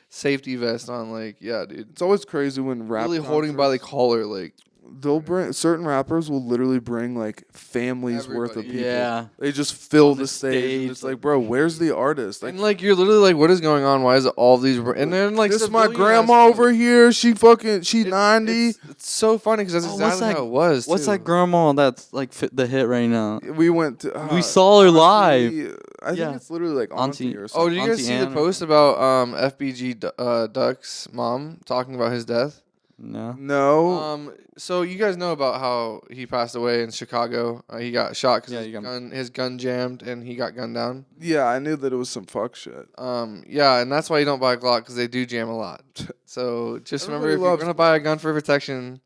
safety vest on. Like yeah, dude, It's always crazy when rap really holding by the concerts- collar. Like they'll bring certain rappers will literally bring like families worth of Everybody. people. Yeah. They just fill On the the stage. and stage, it's like- like, bro, where's the artist? Like, and like you're literally like, what is going on? Why is it all these? And then like this is my civilian grandma ass- over here. She 90. It's so funny because that's Oh, what's exactly that- how it was. What's too. that grandma that's like the hit right now? We went to. We saw her live. Auntie- I Yeah. think it's literally like auntie, Auntie- or Oh, something. did you guys Auntie see Ann the or post about FBG Duck's mom talking about his death? No. No. So you guys know about how he passed away in Chicago. He got shot because Yeah, you got- his gun jammed and he got gunned down. Yeah, I knew that it was some fuck shit. Yeah, and that's why you don't buy a Glock because they do jam a lot. So just remember, Everybody if you're loves gonna buy a gun for protection,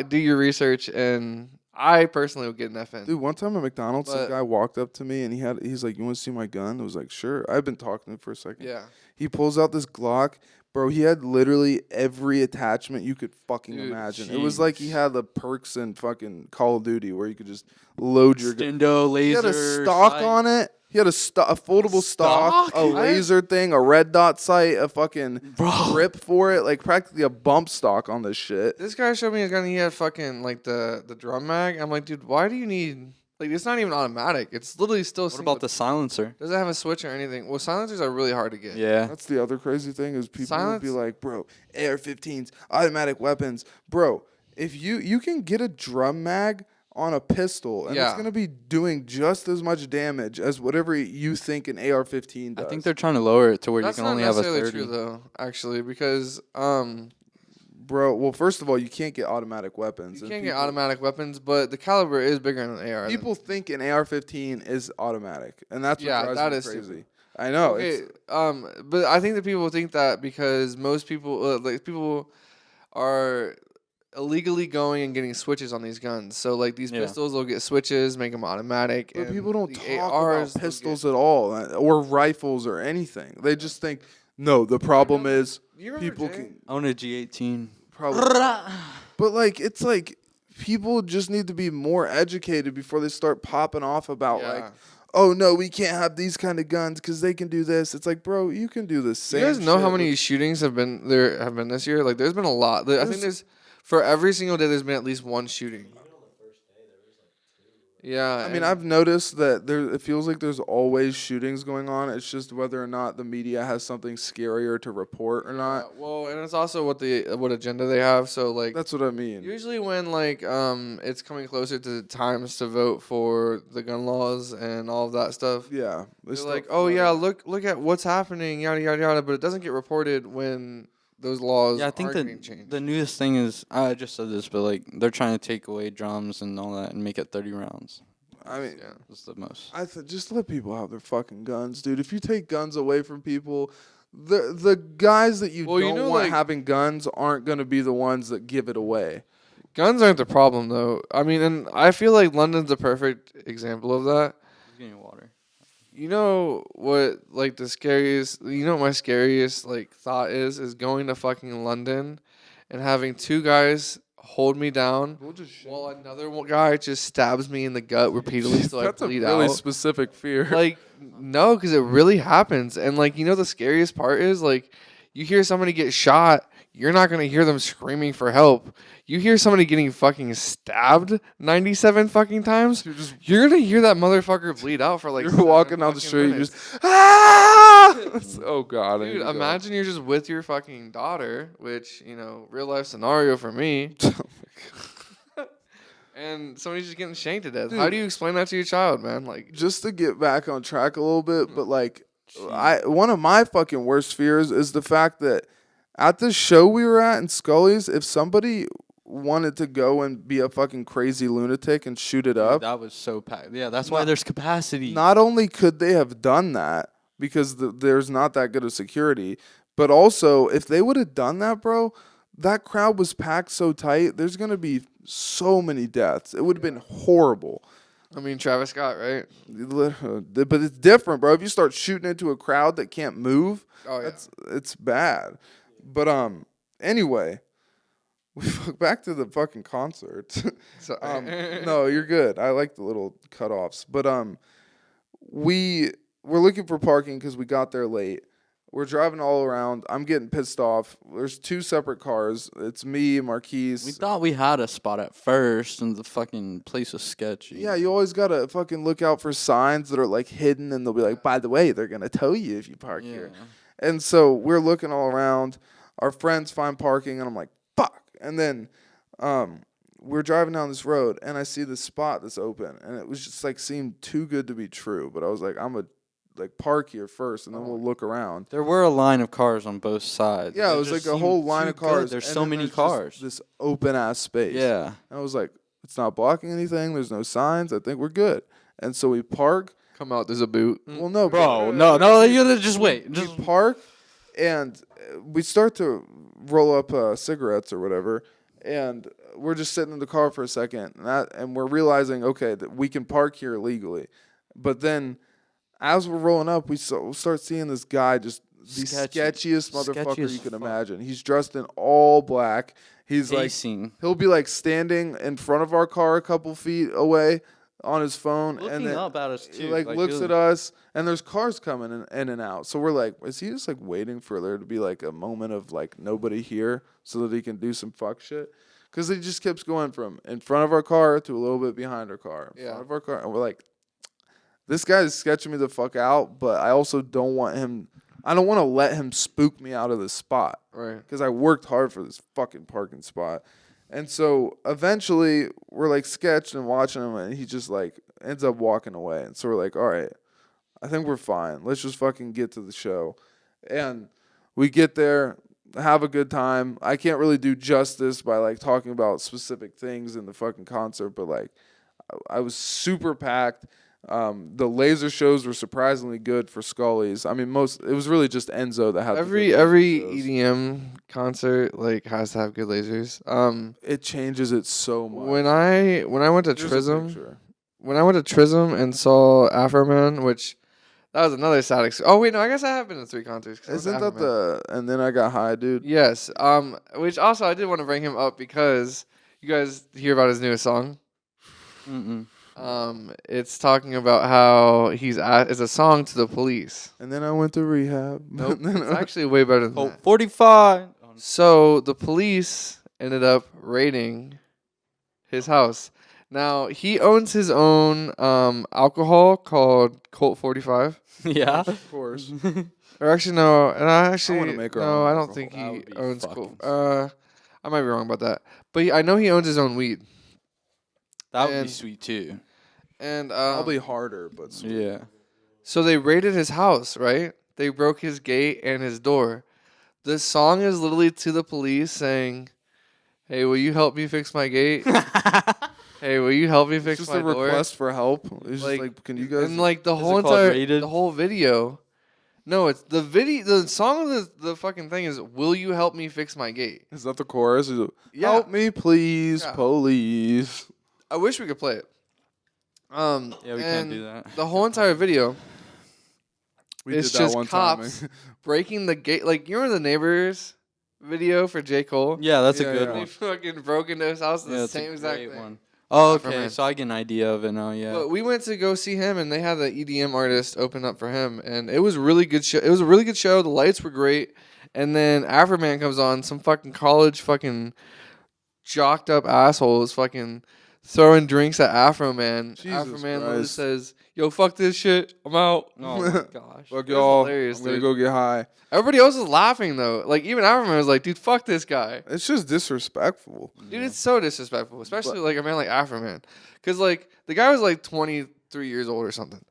do your research. And I personally would get an FN. Dude, one time at McDonald's, But- a guy walked up to me and he's like, "You want to see my gun?" I was like, "Sure." I've been talking to him for a second. Yeah, He pulls out this Glock. Bro, he had literally every attachment you could fucking Dude, imagine. It was like he had the perks in fucking Call of Duty where you could just load your gun. Stendo, He laser. had a stock sight. on it. He had a foldable stock, Stock? a laser thing, a red dot sight, a fucking Bro. grip for it, like practically a bump stock on this shit. this guy showed me a gun. He had fucking like the drum mag. I'm like, dude, why do you need like it's not even automatic. It's literally still. What about the silencer? Doesn't have a switch or anything. Well, silencers are really hard to get. Yeah. That's the other crazy thing is people will be Silence- like, bro, AR-15s, automatic weapons. Bro, if you can get a drum mag on a pistol and it's Yeah. going to be doing just as much damage as whatever you think an AR-15 I does. think they're trying to lower it to where That's you can not only have a necessarily 30. true though, actually, because Bro, well, first of all, you can't get automatic weapons. You and can't get people- automatic weapons, but the caliber is bigger than an AR. People think an AR-15 is automatic, and that's what Yeah, drives that me is crazy. stupid. I know. Okay, It's, but I think that people think that because most people, people are illegally going and getting switches on these guns. So like these Yeah. pistols will get switches, make them automatic. but and people don't the talk ARs, about they'll pistols at all, or rifles or anything. They just think, no, the problem is You remember people Jay? can I own a G18. probably. But like, it's like people just need to be more educated before they start popping off about like, oh no, we can't have these kind of guns because they can do this. It's like, bro, you can do the same. You guys know how shit many with- shootings have been this year? Like, there's been a lot. I think there's for every single day there's been at least one shooting. Yeah, I mean, and- I've noticed that there. It feels like there's always shootings going on. It's just whether or not the media has something scarier to report or not. well, and it's also what agenda they have. So like, That's what I mean. usually when like it's coming closer to times to vote for the gun laws and all of that stuff. Yeah, They're like, oh yeah, look at what's happening, yada yada yada. But it doesn't get reported when those laws Yeah, I think aren't getting changed. the newest thing is I just said this, but like they're trying to take away drums and all that and make it 30 rounds. I mean, yeah. That's the most. just let people have their fucking guns, dude. If you take guns away from people, the guys that you Well, you don't know, want like- having guns aren't gonna be the ones that give it away. Guns aren't the problem though. I mean, and I feel like London's a perfect example of that. He's getting water. You know what, like the scariest, you know what my scariest like thought is going to fucking London and having two guys hold me down while another guy just stabs me in the gut repeatedly so I That's a bleed really out. specific fear. Like, no, because it really happens. And like, you know, the scariest part is like, you hear somebody get shot, you're not gonna hear them screaming for help. You hear somebody getting fucking stabbed 97 fucking times, you're gonna hear that motherfucker bleed out for like. You're 7 walking down the fucking street, you minutes. just ah! Oh god, I need Dude, to go. imagine you're just with your fucking daughter, which, you know, real life scenario for me. And somebody's just getting shanked to death. How Dude. do you explain that to your child, man? Like, Just to get back on track a little bit, but like one of my fucking worst fears is the fact that at the show we were at in Scully's, if somebody wanted to go and be a fucking crazy lunatic and shoot it up, That was so packed. Yeah, that's why there's capacity. not only could they have done that because there's not that good of security, but also if they would have done that, bro, that crowd was packed so tight. There's gonna be so many deaths. It would have been horrible. I mean, Travis Scott, right? But it's different, bro. If you start shooting into a crowd that can't move, Oh, yeah. it's bad. But anyway, we back to the fucking concert. Sorry. No, you're good. I like the little cutoffs. But we're looking for parking because we got there late. We're driving all around. I'm getting pissed off. There's two separate cars. It's me, Marquise. We thought we had a spot at first, and the fucking place was sketchy. Yeah, you always gotta fucking look out for signs that are like hidden, and they'll be like, by the way, they're gonna tow you if you park here. And so we're looking all around. Our friends find parking, and I'm like, fuck. And then we're driving down this road, and I see this spot that's open, and it was just like seemed too good to be true. But I was like, I'm gonna like park here first, and then we'll look around. There were a line of cars on both sides. Yeah, it was like a whole line of cars. There's and so then many just cars. This open ass space. Yeah. And I was like, it's not blocking anything. There's no signs. I think we're good. And so we park. Come out, there's a boot. Well, no, Bro, no, you gotta just wait. we Just park, and we start to roll up cigarettes or whatever, and we're just sitting in the car for a second, and we're realizing, okay, that we can park here legally. But then, as we're rolling up, we start seeing this guy, just the Sketchy. sketchiest Sketchy motherfucker as you can fuck. imagine. He's dressed in all black. He's like, pacing. he'll be like standing in front of our car a couple feet away on his phone, and Looking then up at us he too. like looks he at us, and there's cars coming in and out. So we're like, is he just like waiting for there to be like a moment of like nobody here so that he can do some fuck shit? Because he just keeps going from in front of our car to a little bit behind our car, in front of our car, and we're like, this guy is sketching me the fuck out. But I also don't want him. I don't want to let him spook me out of this spot. Right. Because I worked hard for this fucking parking spot. And so eventually we're like sketched and watching him, and he just like ends up walking away. And so we're like, all right, I think we're fine. Let's just fucking get to the show. And we get there. have a good time. I can't really do justice by like talking about specific things in the fucking concert, but like I was super packed. The laser shows were surprisingly good for Scully's. I mean, it was really just Enzo that had Every the good laser shows. EDM concert like has to have good lasers. It changes it so much. When I went to Here's a Trism, picture. when I went to Trism and saw Afro Man, which that was another sad experience. Oh wait, no, I guess I have been to 3 concerts. 'Cause I went to Isn't that Afro Man. and then I got high, dude? Yes. Which also I did want to bring him up because you guys hear about his newest song. Mm-mm. It's talking about how it's a song to the police. And then I went to rehab. Nope, it's actually way better than Oh, that. 45. So the police ended up raiding his house. Now he owns his own alcohol called Colt 45. Yeah. Of course. Or actually no, and I wanna make our no, own I don't alcohol. think That he would be owns fucking Colt. I might be wrong about that, but I know he owns his own weed. That would be And- sweet too. And Probably harder, but sweet. Yeah. so they raided his house, right? They broke his gate and his door. The song is literally to the police saying, "Hey, will you help me fix my gate? Hey, will you help me It's fix just my a door?" request for help. It's Like- just like, can you guys? And like the Is whole it called entire Raided? the whole video. No, it's the video. The song of the fucking thing is, "Will you help me fix my gate?" is that the chorus? Is it, Yeah. Help me, please, Yeah. police. I wish we could play it. Yeah, we can't and do that. The whole entire video, We it's did that just one cops time. breaking the gate. Like, you remember the Neighbors video for J. Cole? Yeah, that's Yeah, a good yeah. They one. fucking broke into his house. Yeah, The it's a same exact great thing. one. Oh, Afro okay. Man. So I get an idea of it now. Yeah. But we went to go see him, and they had the EDM artist open up for him, and it was a really good show. It was a really good show. The lights were great, and then Afro Man comes on. Some fucking college fucking jocked up assholes fucking throwing drinks at Afro Man. Jesus Afro Man literally Christ. says, "Yo, fuck this shit. I'm out." Oh my gosh. Fuck It was y'all. hilarious, I'm gonna dude. go get high. Everybody else was laughing though. Like, even Afro Man was like, "Dude, fuck this guy." It's just disrespectful. Dude, it's so disrespectful, especially like a man like Afro Man, because like the guy was like 23 years old or something.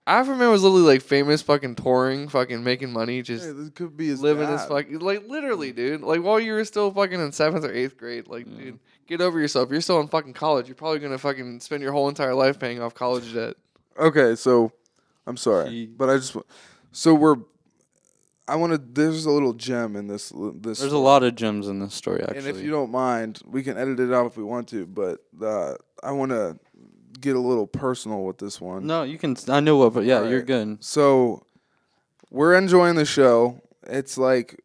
Afro Man was literally like famous, fucking touring, fucking making money, just Hey, this could be his living his dad. fucking like literally, dude. Like while you were still fucking in 7th or 8th grade, like dude, get over yourself. You're still in fucking college. You're probably gonna fucking spend your whole entire life paying off college debt. Okay, so I'm sorry, Gee. but I just so I want to. There's a little gem in this. There's a lot of gems in this story, actually. And if you don't mind, we can edit it out if we want to. But I want to get a little personal with this one. No, you can. I know what, but yeah, you're Alright. good. So we're enjoying the show. It's like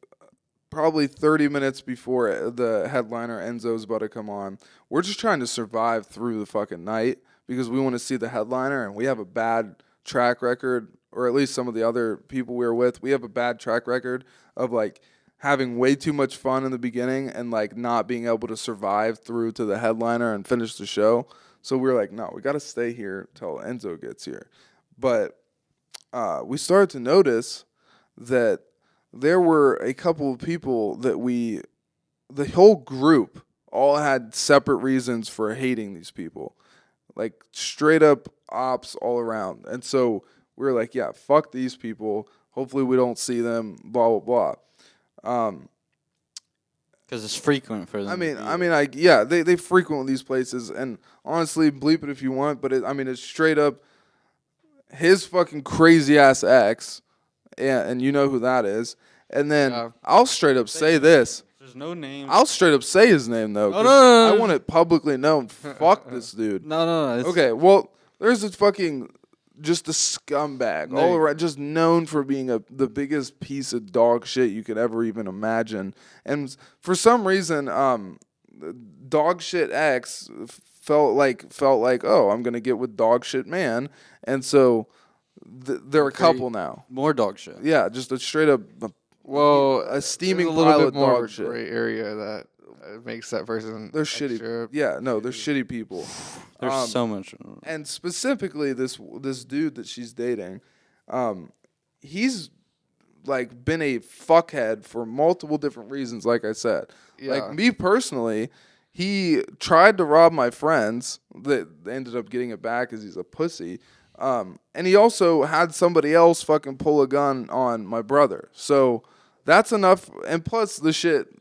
probably 30 minutes before the headliner Enzo's about to come on. We're just trying to survive through the fucking night because we want to see the headliner, and we have a bad track record, or at least some of the other people we were with. We have a bad track record of like having way too much fun in the beginning and like not being able to survive through to the headliner and finish the show. So we were like, no, we got to stay here till Enzo gets here. But we started to notice that there were a couple of people that the whole group all had separate reasons for hating these people. Like straight up ops all around. And so we were like, yeah, fuck these people. Hopefully we don't see them, blah, blah, blah. Because it's frequent for them. They frequent these places, and honestly, bleep it if you want, but it's straight up his fucking crazy ass ex, and you know who that is. And then Yeah. I'll straight up say this. There's no name. I'll straight up say his name though. No, 'cause no. I want it publicly known. Fuck this dude. No. It's, Okay, well, there's a fucking just a scumbag No. all around, just known for being the biggest piece of dog shit you could ever even imagine. And for some reason, dog shit X felt like, oh, I'm gonna get with dog shit man, and so they're a couple now. more dog shit. Yeah, just a straight up. Well, A steaming there's a little pile bit of more dog of a shit. gray area that makes that person. They're extra shitty. Yeah, no, they're shitty people. There's so much. And specifically this dude that she's dating, he's like been a fuckhead for multiple different reasons, like I said. Yeah. Like me personally, he tried to rob my friends that ended up getting it back because he's a pussy. And he also had somebody else fucking pull a gun on my brother. So that's enough. And plus,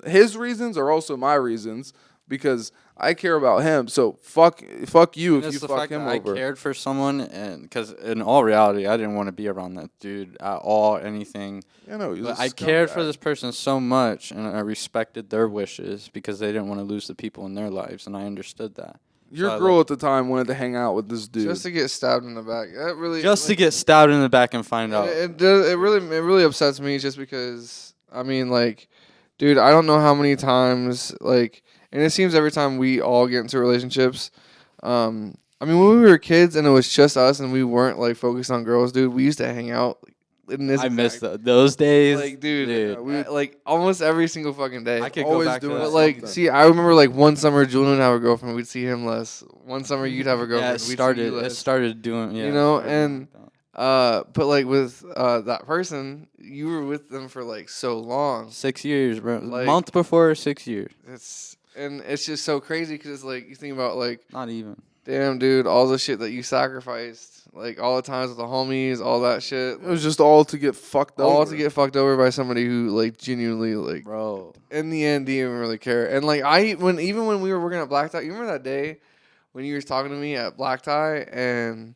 his reasons are also my reasons because I care about him. So fuck you if It's you the fuck fact him that over. I cared for someone, and because in all reality, I didn't want to be around that dude at all, anything. You know, But I cared for this person so much, and I respected their wishes because they didn't want to lose the people in their lives, and I understood that. Your So I girl at the time wanted to hang out with this dude. Just to get stabbed in the back. That really Just to get stabbed in the back and find out. It really upsets me just because I mean like, dude, I don't know how many times like, and it seems every time we all get into relationships, I mean when we were kids and it was just us and we weren't like focused on girls, dude, we used to hang out in this. I miss those days. Like, dude. Like almost every single fucking day. I could always go back to doing that. But like, something. see, I remember like one summer Julian would have a girlfriend, we'd see him less. One summer you'd have a girlfriend, Yeah, we'd see you it less. started doing, yeah. You it know, started and doing that. but like with that person, you were with them for like so long. 6 years, bro. Like- Month before 6 years. It's just so crazy because it's like you think about like, Not even. damn, dude, all the shit that you sacrificed, like all the times with the homies, all that shit, It was just all to get fucked over. all to get fucked over by somebody who like genuinely like Bro. in the end didn't even really care. And like when we were working at Black Tie, you remember that day when you were talking to me at Black Tie and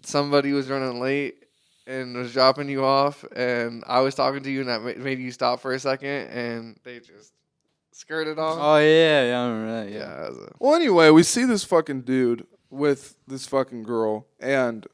somebody was running late and was dropping you off and I was talking to you and that made you stop for a second and they just skirted off. Oh, yeah, I remember that, yeah. That was a- Well, anyway, we see this fucking dude with this fucking girl, and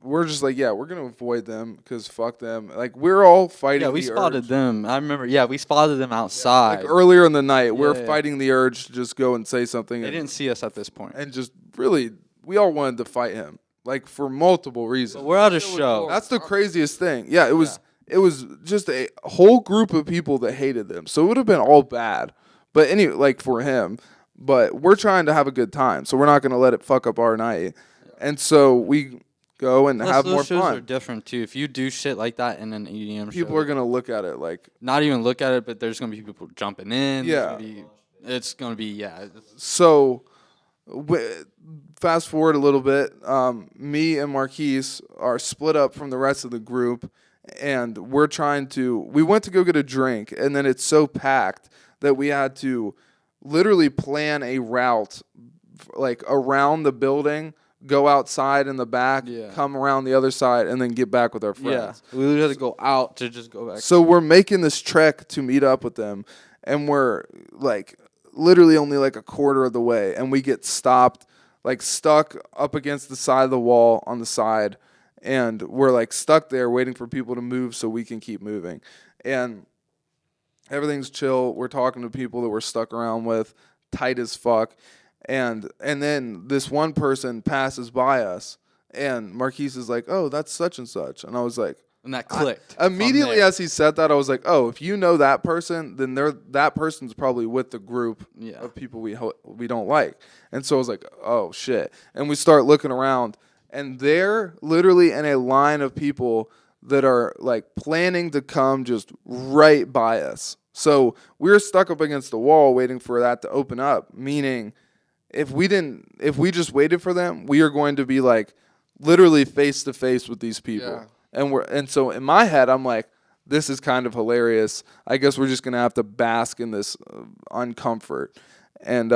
we're just like, yeah, we're gonna avoid them because fuck them. Like we're all fighting. Yeah, we the spotted urge. them. I remember, yeah, we spotted them outside. Like earlier in the night, we're Yeah. fighting the urge to just go and say something. They and, didn't see us at this point. and just really, we all wanted to fight him, like for multiple reasons. But we're at a Still was show. cool. That's the craziest thing. Yeah, it was. It was just a whole group of people that hated them. So it would have been all bad. But anyway, like for him. But we're trying to have a good time, so we're not gonna let it fuck up our night. And so we go and Plus, have those more shows are fun. different too. If you do shit like that in an EDM People show, are gonna look at it like. not even look at it, but there's gonna be people jumping in. Yeah. It's gonna be yeah. So, fast forward a little bit. Me and Marquise are split up from the rest of the group, and we're trying to. We went to go get a drink, and then it's so packed that we had to literally plan a route, like around the building, go outside in the back, Yeah. come around the other side, and then get back with our Yeah, friends. we literally had to go out to just go back. So we're making this trek to meet up with them, and we're like literally only like a quarter of the way, and we get stopped, like stuck up against the side of the wall on the side, and we're like stuck there waiting for people to move so we can keep moving. And everything's chill. We're talking to people that we're stuck around with, tight as fuck. And then this one person passes by us, and Marquise is like, "Oh, that's such and such," and I was like. And that clicked. from Immediately there. as he said that, I was like, "Oh, if you know that person, then that person's probably with the group Yeah. of people we don't like." And so I was like, "Oh shit!" And we start looking around, and they're literally in a line of people that are like planning to come just right by us. So we're stuck up against the wall waiting for that to open up. Meaning, if we just waited for them, we are going to be like literally face to face with these people. Yeah. And so in my head, I'm like, this is kind of hilarious. I guess we're just gonna have to bask in this uncomfort. And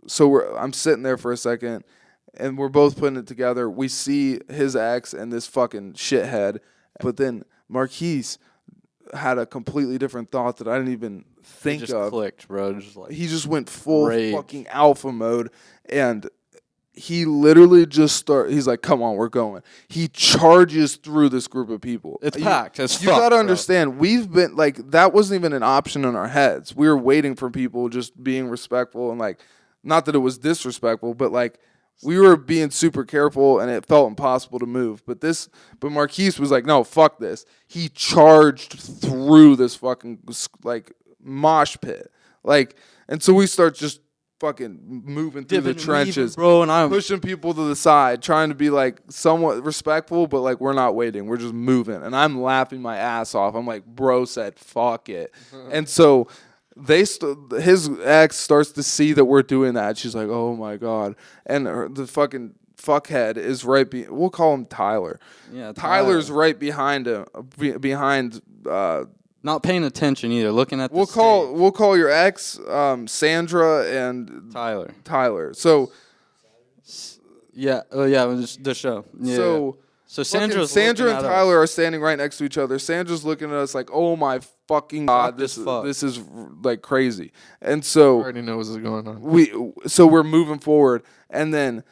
so I'm sitting there for a second, and we're both putting it together. We see his ex and this fucking shithead, but then Marquise had a completely different thought that I didn't even It think just of. clicked, bro. Just like He just went full Rage. fucking alpha mode, and he literally he's like, "Come on, we're going." He charges through this group of people. it's packed. It's You fucked, gotta bro. understand, we've been like, that wasn't even an option in our heads. We were waiting for people, just being respectful, and like, not that it was disrespectful, but like, we were being super careful, and it felt impossible to move. But Marquise was like, "No, fuck this." He charged through this fucking like mosh pit, like, and so we start just fucking moving through the Dipping, trenches, weaving, bro, and I'm pushing people to the side, trying to be like somewhat respectful, but like we're not waiting, we're just moving. And I'm laughing my ass off. I'm like, bro said, fuck it. And so his ex starts to see that we're doing that. She's like, oh my God. And the fucking fuckhead is we'll call him Tyler. Yeah, Tyler's right behind him, behind. Not paying attention either. Looking at We'll call your ex Sandra and Tyler. So yeah, the show. Yeah. So Sandra and Tyler are standing right next to each other. Sandra's looking at us like, "Oh my fucking god, this is like crazy." And so I already know what's going on. We're moving forward, and then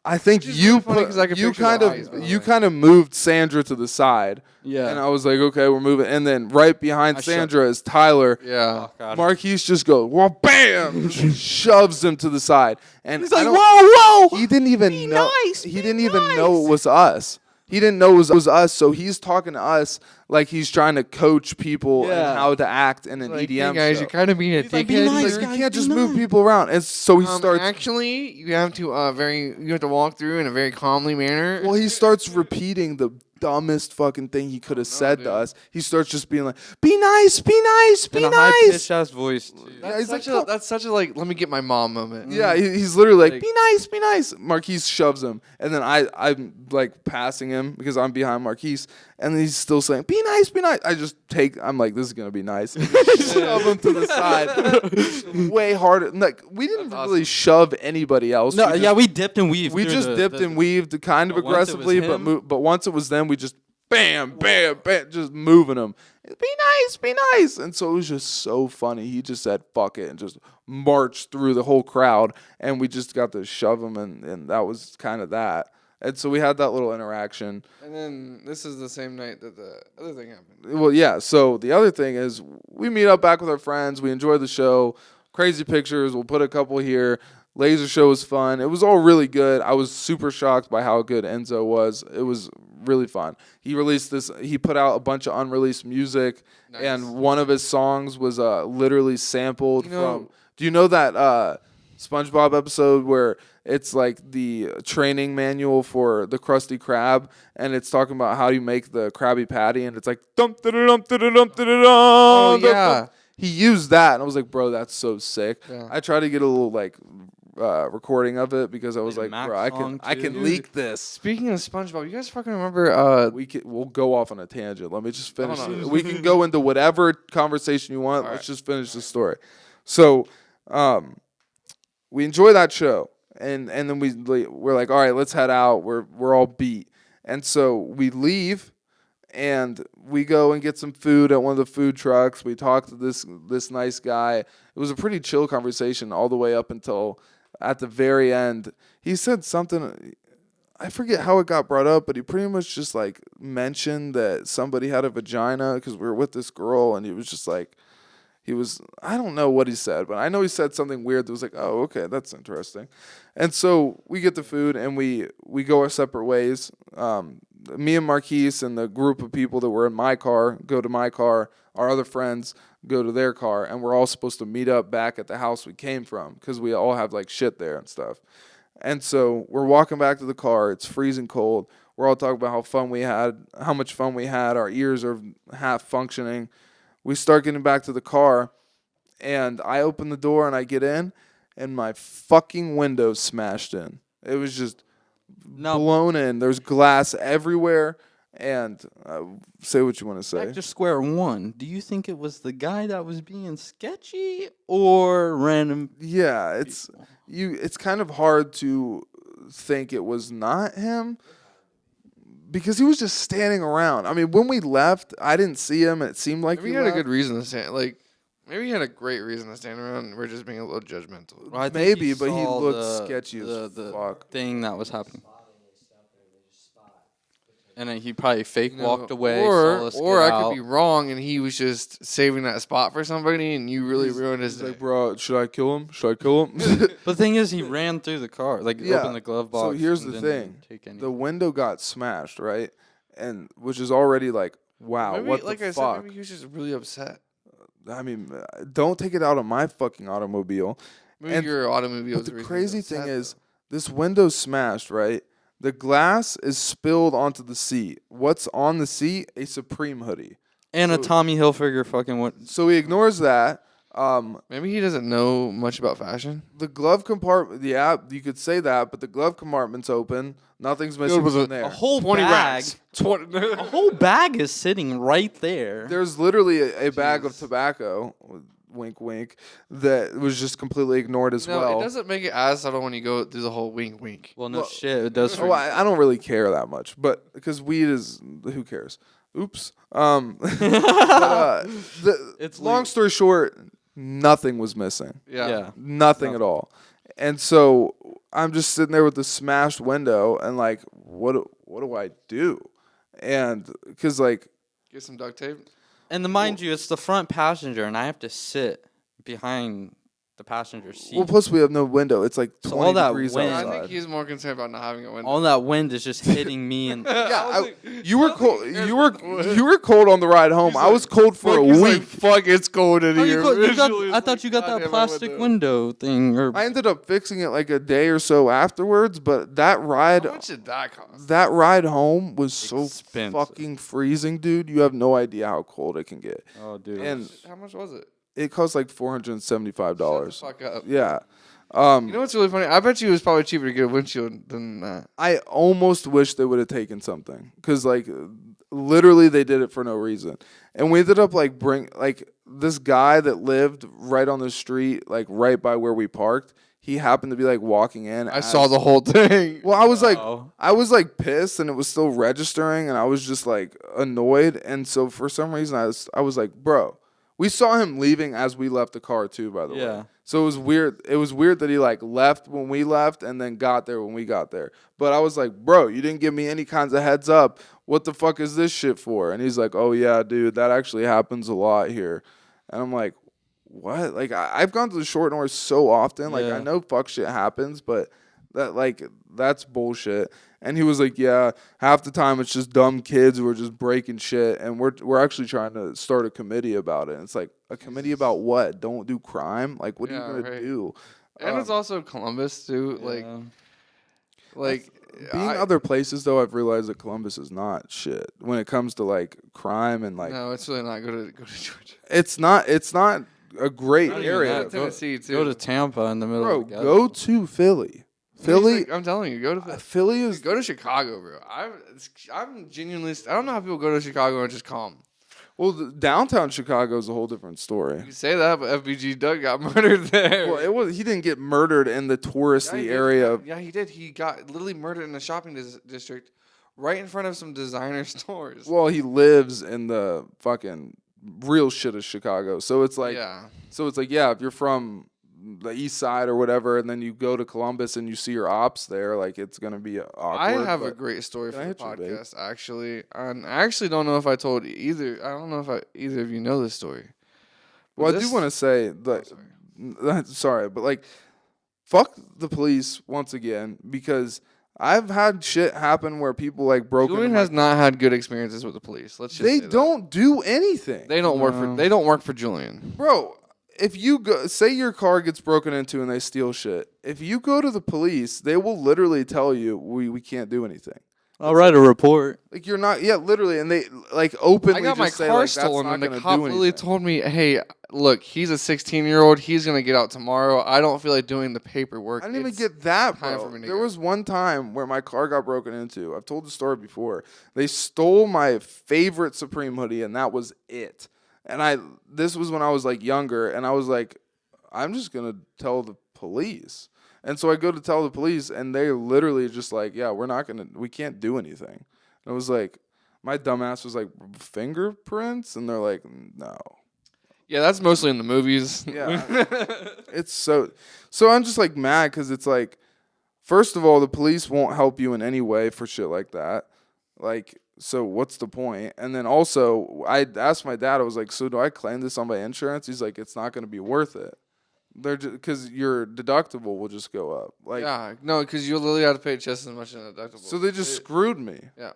I think you kind of moved Sandra to the side. Yeah. And I was like, okay, we're moving. And then right behind Sandra is Tyler. Yeah. Oh, Marquise just goes, well, bam, shoves him to the side. And he's like, whoa. He didn't even know. He didn't even know it was us. He didn't know it was us, so he's talking to us like he's trying to coach people and how to act in an EDM hey guys, show. You're kind of being a dickhead. You can't just move people around. And so he starts. Actually, you have to you have to walk through in a very calmly manner. Well, he starts repeating the dumbest fucking thing he could have said to us. He starts just being like, "Be nice, be nice, be in nice." a high-pitched ass voice. Too. That's such a like, let me get my mom moment. Yeah, he's literally like, "Be nice, be nice." Marquise shoves him, and then I'm like passing him because I'm behind Marquise, and he's still saying, "Be nice, be nice." I'm like, "This is gonna be nice." Shove him to the side, way harder. Like we didn't really shove anybody else. No, we dipped and weaved. We just dipped and weaved kind of aggressively, but once it was them, we just bam, bam, bam, just moving them. Be nice, be nice. And so it was just so funny. He just said, fuck it, and just marched through the whole crowd. And we just got to shove him, and that was kind of that. And so we had that little interaction. And then this is the same night that the other thing happened. Well, yeah. So the other thing is we meet up back with our friends. We enjoy the show. Crazy pictures. We'll put a couple here. Laser show was fun. It was all really good. I was super shocked by how good INZO was. It was really fun. He released this. He put out a bunch of unreleased music, and one of his songs was literally sampled from. Do you know that SpongeBob episode where it's like the training manual for the Krusty Krab, and it's talking about how you make the Krabby Patty, and it's like dum da dum da dum da dum. Oh yeah. He used that, and I was like, bro, that's so sick. Yeah. I tried to get a little like recording of it because I was like, bro, I can leak this. Speaking of SpongeBob, you guys fucking remember? We'll go off on a tangent. Let me just finish. We can go into whatever conversation you want. Let's just finish the story. So, we enjoy that show, and then we're like, all right, let's head out. We're all beat, and so we leave. And we go and get some food at one of the food trucks. We talk to this nice guy. It was a pretty chill conversation all the way up until at the very end. He said something. I forget how it got brought up, but he pretty much just like mentioned that somebody had a vagina because we were with this girl, and he was just like, I don't know what he said, but I know he said something weird that was like, oh, okay, that's interesting. And so we get the food and we go our separate ways. Me and Marquise and the group of people that were in my car go to my car. Our other friends go to their car, and we're all supposed to meet up back at the house we came from because we all have like shit there and stuff. And so we're walking back to the car. It's freezing cold. We're all talking about how much fun we had. Our ears are half functioning. We start getting back to the car, and I open the door and I get in, and my fucking window smashed in. It was just blown in. There's glass everywhere, and say what you want to say. Back to square one. Do you think it was the guy that was being sketchy or random? Yeah, it's kind of hard to think it was not him. Because he was just standing around. I mean, when we left, I didn't see him, and it seemed like maybe he had a good reason to stand. Like, maybe he had a great reason to stand around. And we're just being a little judgmental. Well, maybe, but he looked sketchy as fuck. Thing that was happening. And then he probably walked away. Or I could be wrong, and he was just saving that spot for somebody, and you really ruined his day. Like, bro, should I kill him? Should I kill him? But the thing is, he ran through the car, opened the glove box. So here's the thing: the window got smashed, right? And which is already like, wow, maybe, what like the I fuck? said, maybe he was just really upset. I mean, don't take it out on my fucking automobile. Maybe and your automobile. But the crazy thing is, this window's smashed, right? The glass is spilled onto the seat. What's on the seat? A Supreme hoodie. And a Tommy Hilfiger fucking one. So he ignores that, Maybe he doesn't know much about fashion. The glove compartment, yeah, you could say that, but the glove compartment's open. Nothing's missing from there. A whole 20 bag. racks. 20. A whole bag is sitting right there. There's literally a bag of tobacco, wink, wink, that was just completely ignored as No, well. it doesn't make it as subtle when you go through the whole wink, wink. Well, no Well, shit. It does. Oh, I don't really care that much, but because weed is, who cares? Oops. It's long story short, nothing was missing. Yeah. Nothing at all. And so I'm just sitting there with the smashed window and like, what do I do? And because like, Get some duct tape. And mind you, it's the front passenger, and I have to sit behind the passenger seat. well, plus we have no window. It's like 20 all that degrees wind- I outside. think he's more concerned about not having a window. All that wind is just hitting me, and You were cold. You were cold on the ride home. I was cold for a He's week. like, fuck, it's cold in Oh, here. I thought you got that plastic window thing. Or I ended up fixing it like a day or so afterwards, but that ride, How much did that cost? that ride home was so Expensive. fucking freezing, dude. You have no idea how cold it can get. oh, dude. And How much was it? it cost like $475. Shut the fuck up. Yeah. You know what's really funny? I bet you it was probably cheaper to get a windshield than that. I almost wish they would have taken something because, like, literally they did it for no reason. And we ended up like this guy that lived right on the street, like right by where we parked. He happened to be like walking in. I saw the whole thing. Well, I was Oh. like pissed, and it was still registering, and I was just like annoyed. And so for some reason, I was like, bro. We saw him leaving as we left the car too, by the Yeah. way. So it was weird. It was weird that he like left when we left and then got there when we got there. But I was like, bro, you didn't give me any kinds of heads up. What the fuck is this shit for? And he's like, oh yeah, dude, that actually happens a lot here. And I'm like, what? Like I've gone to the short north so often. Like Yeah. I know fuck shit happens, but that's bullshit. And he was like, yeah, half the time it's just dumb kids who are just breaking shit, and we're actually trying to start a committee about it. And it's like, a committee about what? Don't do crime? Like, what are you gonna right. do? And it's also Columbus too. Yeah. Like Being other places though, I've realized that Columbus is not shit when it comes to like crime and like no, it's really not. Go to Georgia. it's not a great Not even area. that. Tennessee too. Go to Tampa in the middle Bro, of the go to Philly. Philly, I'm telling you, go to Philly is go to Chicago, bro. I'm genuinely. I don't know how people go to Chicago and just calm. well, downtown Chicago is a whole different story. You say that, but FBG Doug got murdered there. Well, he didn't get murdered in the touristy area. Yeah, he did. He got literally murdered in a shopping district, right in front of some designer stores. Well, he lives in the fucking real shit of Chicago. So it's like, yeah. yeah, if you're from the east side or whatever, and then you go to Columbus and you see your ops there, like it's gonna be awkward. I have a but- great story Can I for the hit you, babe? podcast, actually. And I actually don't know if I told either. I don't know if either of you know this story. But Well, I do want to say that. Sorry, but like, fuck the police once again, because I've had shit happen where people like broke into Julian my- has not had good experiences with the police. Let's just They say that. don't do anything. They don't work for. They don't work for Julian. Bro, if you go, say your car gets broken into and they steal shit, if you go to the police, they will literally tell you we can't do anything. I'll write a report. Like you're not, yeah, literally, and they like openly I got just my say car like stolen, that's and not the gonna cop do literally anything. told me, "Hey, look, he's a 16-year-old. He's gonna get out tomorrow. I don't feel like doing the paperwork." I didn't even It's get that, time bro. for me to There go. was one time where my car got broken into. I've told the story before. They stole my favorite Supreme hoodie, and that was it. And this was when I was like younger, and I was like, I'm just gonna tell the police. And so I go to tell the police, and they're literally just like, yeah, we can't do anything. And it was like, my dumbass was like, fingerprints? And they're like, no. Yeah, that's mostly in the movies. Yeah. It's so I'm just like mad because it's like, first of all, the police won't help you in any way for shit like that. Like, so what's the point? And then also, I asked my dad, I was like, so do I claim this on my insurance? He's like, it's not going to be worth it. They're because your deductible will just go up. Like, Yeah, no, because you literally have to pay just as much in a deductible. so they just screwed me. Yeah.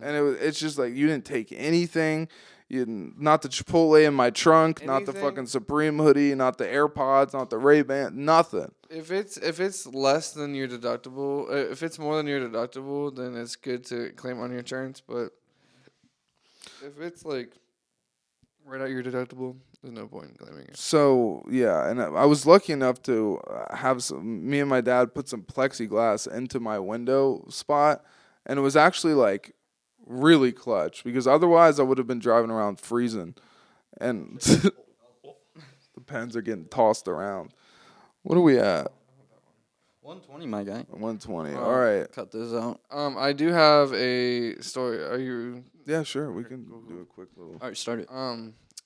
And it's just like, you didn't take anything. You didn't, not the Chipotle in my trunk, not the Anything? fucking Supreme hoodie, not the AirPods, not the Ray-Ban, nothing. If it's less than your deductible, if it's more than your deductible, then it's good to claim on your insurance. But if it's like Right out your deductible. There's no point in claiming it. So yeah, and I was lucky enough to have me and my dad put some plexiglass into my window spot, and it was actually like really clutch because otherwise I would have been driving around freezing, and the pens are getting tossed around. What are we at? 120, my guy. 120. All right. Cut this out. I do have a story. Are you? Yeah, sure. We can do a quick little. All right, start it.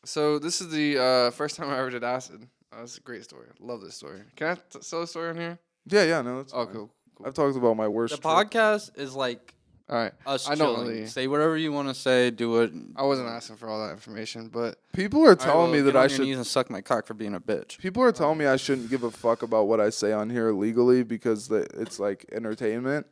So this is the first time I ever did acid. It's a great story. Love this story. Can I tell a story on here? Yeah. No, that's Oh, fine. cool. I've talked about my worst. The trip. podcast is like All right. us I don't chilling. really. Say whatever you want to say. Do it. I wasn't asking for all that information, but People are telling me that I I should. should. Knees and suck my cock for being a bitch. People are telling me I shouldn't give a fuck about what I say on here legally because it's like entertainment.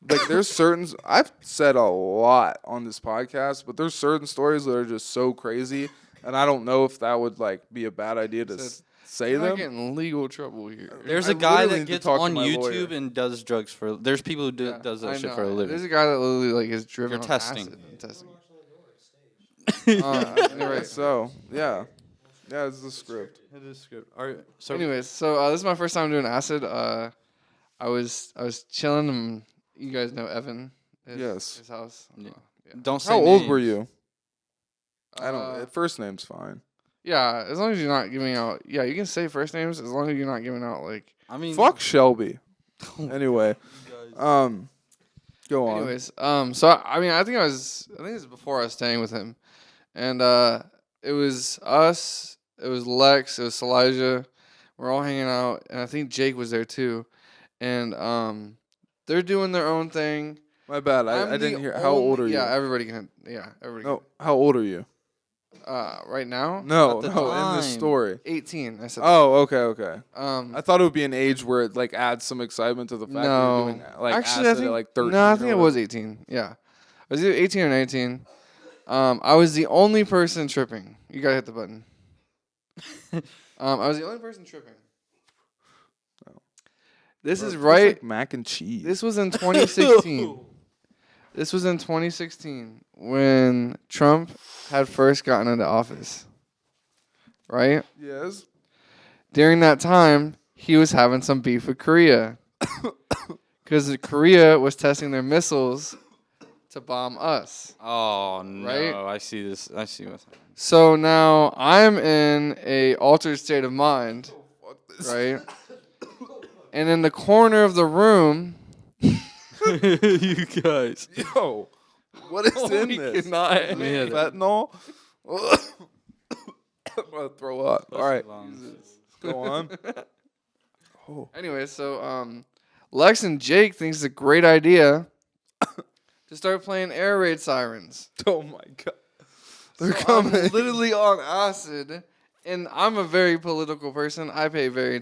Like there's certain I've said a lot on this podcast, but there's certain stories that are just so crazy, and I don't know if that would like be a bad idea to say I'm not them. getting in legal trouble here. There's I a guy literally that need to gets talk to on my YouTube lawyer. and does drugs for. There's people who Yeah, does that I shit know. for a living. There's a guy that literally like is driven You're on testing. acid and testing. Anyway, Right. so yeah, it's the script. It is script. All right. So Anyways, so this is my first time doing acid. I was chilling. And you guys know Evan. Yes. His house. Yeah. Yeah. don't say How old names. were you? I Uh, don't. First name's fine. Yeah, as long as you're not giving out. Yeah, you can say first names as long as you're not giving out like. I mean, Fuck Shelby. Anyway, go on. Anyways, so I mean, I think it was before I was staying with him, and it was us, it was Lex, it was Elijah, we're all hanging out, and I think Jake was there too, and they're doing their own thing. My bad. I'm I didn't the hear. How old are you? Yeah, everybody can. Yeah, everybody. No. How old are you? Can. Right now, No. At the In this time. story. 18. I said. Oh, okay. Um. I thought it would be an age where it like adds some excitement to the fact that No. you're doing like Actually, I acid think at like 13. no, I or think it whatever. was 18. Yeah, I was either 18 or 19. I was the only person tripping. You gotta hit the button. I was the only person tripping. This Bro, is it tastes right. like mac and cheese. This was in 2016. This was in 2016 when Trump had first gotten into office. Right? Yes. During that time, he was having some beef with Korea. Because Korea was testing their missiles to bomb us. Oh no! Right? I see this. I see what's happening. So now I'm in a altered state of mind, right? And in the corner of the room, You guys. Yo, what is in we this? cannot- Let me hit it. Fentanyl. I'm gonna throw up. All right, go on. Anyway, so Lex and Jake thinks it's a great idea to start playing air raid sirens. Oh my god, they're So coming. I'm literally on acid, and I'm a very political person. I pay very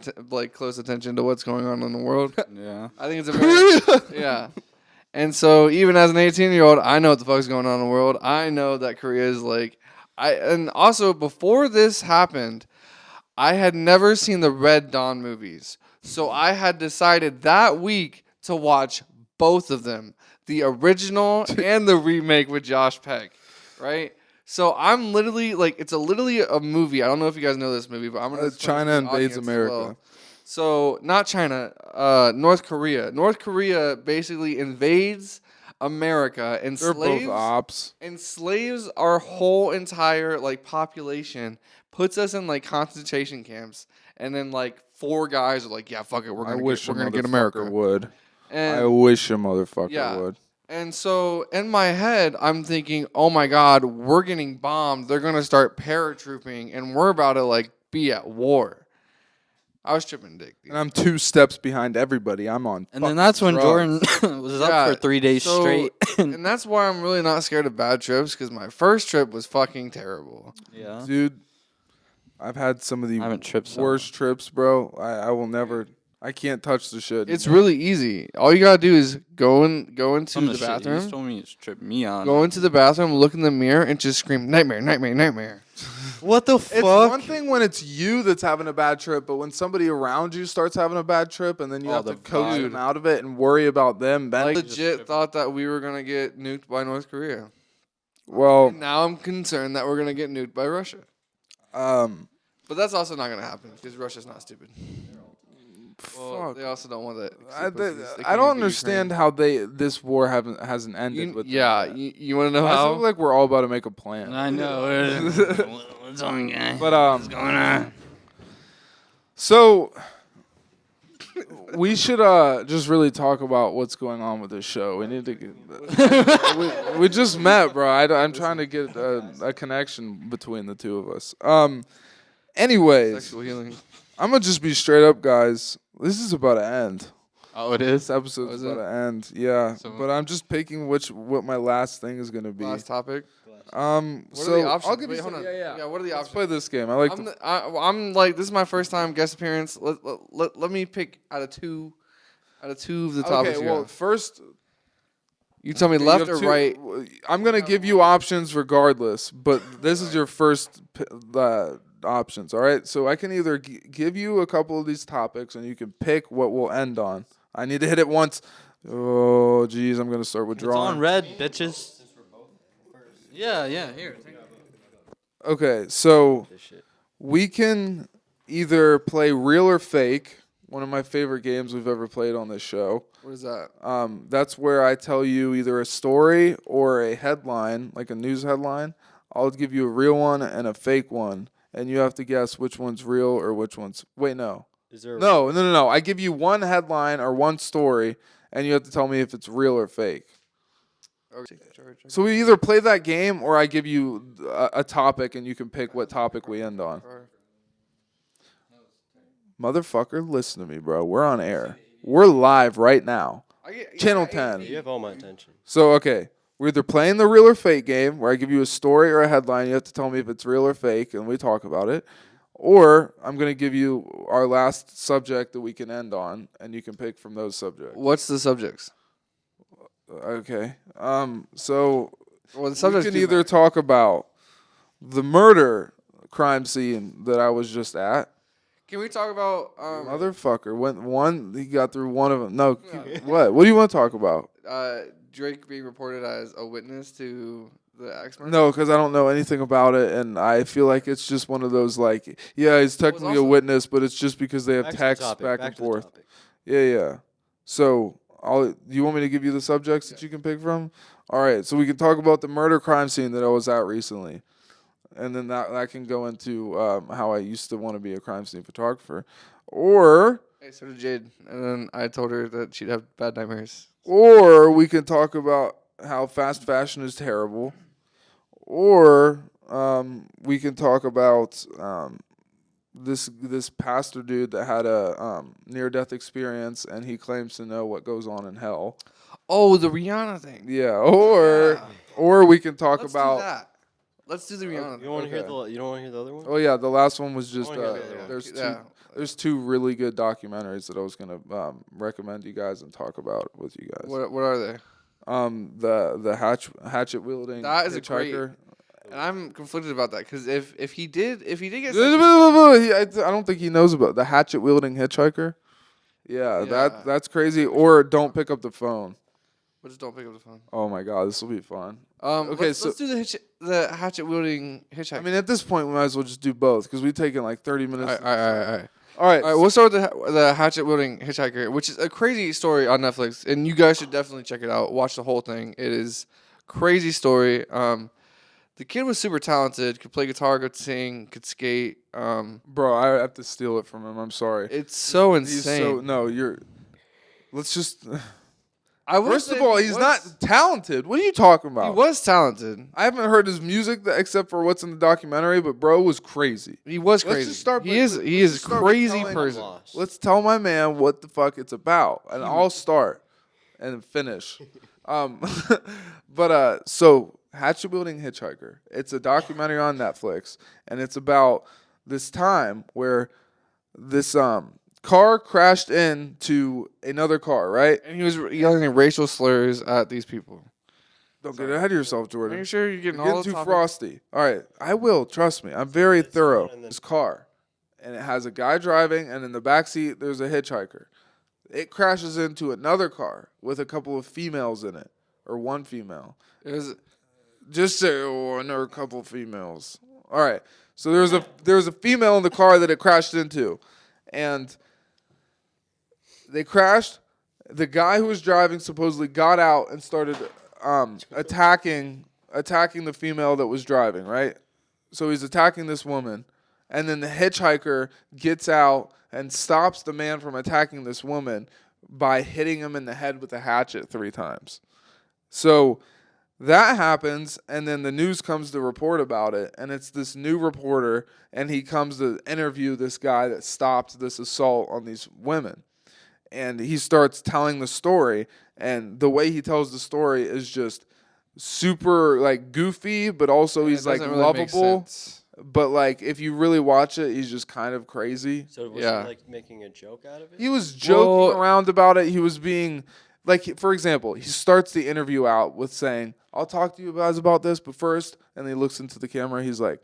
close attention to what's going on in the world. Yeah. I think it's a very yeah. And so even as an 18-year-old, I know what the fuck's going on in the world. I know that Korea is like and also before this happened, I had never seen the Red Dawn movies. So I had decided that week to watch both of them, the original and the remake with Josh Peck, right? So I'm literally like it's literally a movie. I don't know if you guys know this movie, but I'm gonna explain China it to the invades audience as America. well. So not China, North Korea. North Korea basically invades America and They're both ops. enslaves our whole entire like population, puts us in like concentration camps, and then like 4 guys are like, yeah, fuck it, we're gonna get America. Would. And I wish a motherfucker Yeah. would. and so in my head, I'm thinking, oh my god, we're getting bombed. They're gonna start paratrooping, and we're about to like be at war. I was tripping dick. Dude. And I'm 2 steps behind everybody. I'm on. And then that's when drugs. Jordan was Yeah, up for 3 days so- straight. And that's why I'm really not scared of bad trips, because my first trip was fucking terrible. Yeah. Dude, I've had some of the I haven't tripped so worst trips, bro. I will never. I can't touch the shit. It's really easy. All you gotta do is go into Some the of the shit you just bathroom, told me it's tripped me on. go into the bathroom, look in the mirror, and just scream nightmare, nightmare, nightmare. What the It's fuck? one thing when it's you that's having a bad trip, but when somebody around you starts having a bad trip, and then you Oh, have to the coach vibe. them out of it and worry about them. I Ben, legit thought that we were gonna get nuked by North Korea. well, And now I'm concerned that we're gonna get nuked by Russia. But that's also not gonna happen because Russia's not stupid. Well, fuck. they also don't want that. I don't understand how this war hasn't ended with. Yeah, them. you want to know Why does it how? look like we're all about to make a plan? I know. What's on, guy? But What's going on? So we should just really talk about what's going on with this show. We need to get, we just met, bro. I'm trying to get a connection between the two of us. Anyways, Sexual healing. I'm gonna just be straight up, guys. This is about to end. Oh, it This is. episode's is about it? to end. Yeah, So- but I'm just picking what my last thing is gonna be. Last topic. So What are the options? I'll give Wait, you hold some. on. Yeah. What are the Let's options? play this game. I like. I'm like, this is my first time guest appearance. Let me pick out of two of the topics. Okay. Well, first. you tell me You left have or two- right. I'm gonna give you options regardless, but this is your first options. All right, so I can either give you a couple of these topics, and you can pick what we'll end on. I need to hit it once. Oh, geez, I'm gonna start It's withdrawing. on red, bitches. Yeah, here. Okay, so This shit. we can either play real or fake. One of my favorite games we've ever played on this show. What is that? That's where I tell you either a story or a headline, like a news headline. I'll give you a real one and a fake one, and you have to guess which one's real or which one's. Wait, no. Is there? No. I give you one headline or one story, and you have to tell me if it's real or fake. So we either play that game or I give you a topic, and you can pick what topic we end on. Motherfucker, listen to me, bro. We're on air. We're live right now. Channel 10. You have all my attention. So, okay, we're either playing the real or fake game, where I give you a story or a headline. You have to tell me if it's real or fake, and we talk about it. Or I'm going to give you our last subject that we can end on, and you can pick from those subjects. What's the subjects? Okay. So Well, the we subjects can do either matter. talk about the murder crime scene that I was just at. Can we talk about Motherfucker. He got through one of them. No, what? What do you want to talk about? Drake being reported as a witness to the axe murder? No, because I don't know anything about it, and I feel like it's just one of those, like, yeah, he's technically a also- witness, but it's just because they have Back to the texts topic, back back and to the forth. topic. Yeah. So, you want me to give you the subjects that you can pick from? All right, so we can talk about the murder crime scene that I was at recently, and then that can go into how I used to want to be a crime scene photographer, or Hey, so did Jade, and then I told her that she'd have bad nightmares. we can talk about how fast fashion is terrible, or we can talk about this pastor dude that had a near-death experience, and he claims to know what goes on in hell. Oh, the Rihanna thing. Yeah, or we can talk Let's about. do that. Let's do the Rihanna. You thing. don't want to hear Okay. you don't want to hear the other one? Oh yeah, the last one was just Oh, yeah. there's two really good documentaries that I was gonna recommend you guys and talk about with you guys. What are they? The hatchet wielding That is a great- hitchhiker. And I'm conflicted about that because if he did get I don't think he knows about the hatchet wielding hitchhiker. Yeah, Yeah. that's crazy. Or don't pick up the phone. but just don't pick up the phone. Oh my god, this will be fun. Okay, so- let's do the hatchet wielding hitchhiker. I mean, at this point, we might as well just do both because we've taken like 30 minutes. all right. All right. All right, we'll start with the hatchet wielding hitchhiker, which is a crazy story on Netflix, and you guys should definitely check it out. Watch the whole thing. It is crazy story. The kid was super talented. Could play guitar, could sing, could skate. Bro, I have to steal it from him. I'm sorry. It's so He's insane. Let's just. I would First say of all, he he's was- not talented. What are you talking He about? was talented. I haven't heard his music except for what's in the documentary, but bro was crazy. He was Let's crazy. just start he by- is let's he is just a start by crazy telling- person. Lost. Let's tell my man what the fuck it's about, and I'll start and finish. So Hatchet Wielding Hitchhiker. It's a documentary on Netflix, and it's about this time where this car crashed into another car, right? And he was yelling racial slurs at these people. Don't get ahead of yourself, Are Jordan. you sure you're getting You're all getting the too topics? frosty. All right, I will. Trust me. I'm very thorough. one and then- This car, and it has a guy driving, and in the back seat there's a hitchhiker. It crashes into another car with a couple of females in it, or one female. It was Just say, oh, another couple of females. All right. So there was a female in the car that it crashed into, and they crashed. The guy who was driving supposedly got out and started attacking the female that was driving. Right. So he's attacking this woman, and then the hitchhiker gets out and stops the man from attacking this woman by hitting him in the head with a hatchet 3 times. So that happens, and then the news comes to report about it, and it's this new reporter, and he comes to interview this guy that stopped this assault on these women. And he starts telling the story, and the way he tells the story is just super like goofy, but also he's like Really make lovable. sense. But like if you really watch it, he's just kind of crazy. So was Yeah. he like making a joke out of it? He was joking Well- around about it. He was being like, for example, he starts the interview out with saying, "I'll talk to you guys about this, but first," and he looks into the camera. He's like,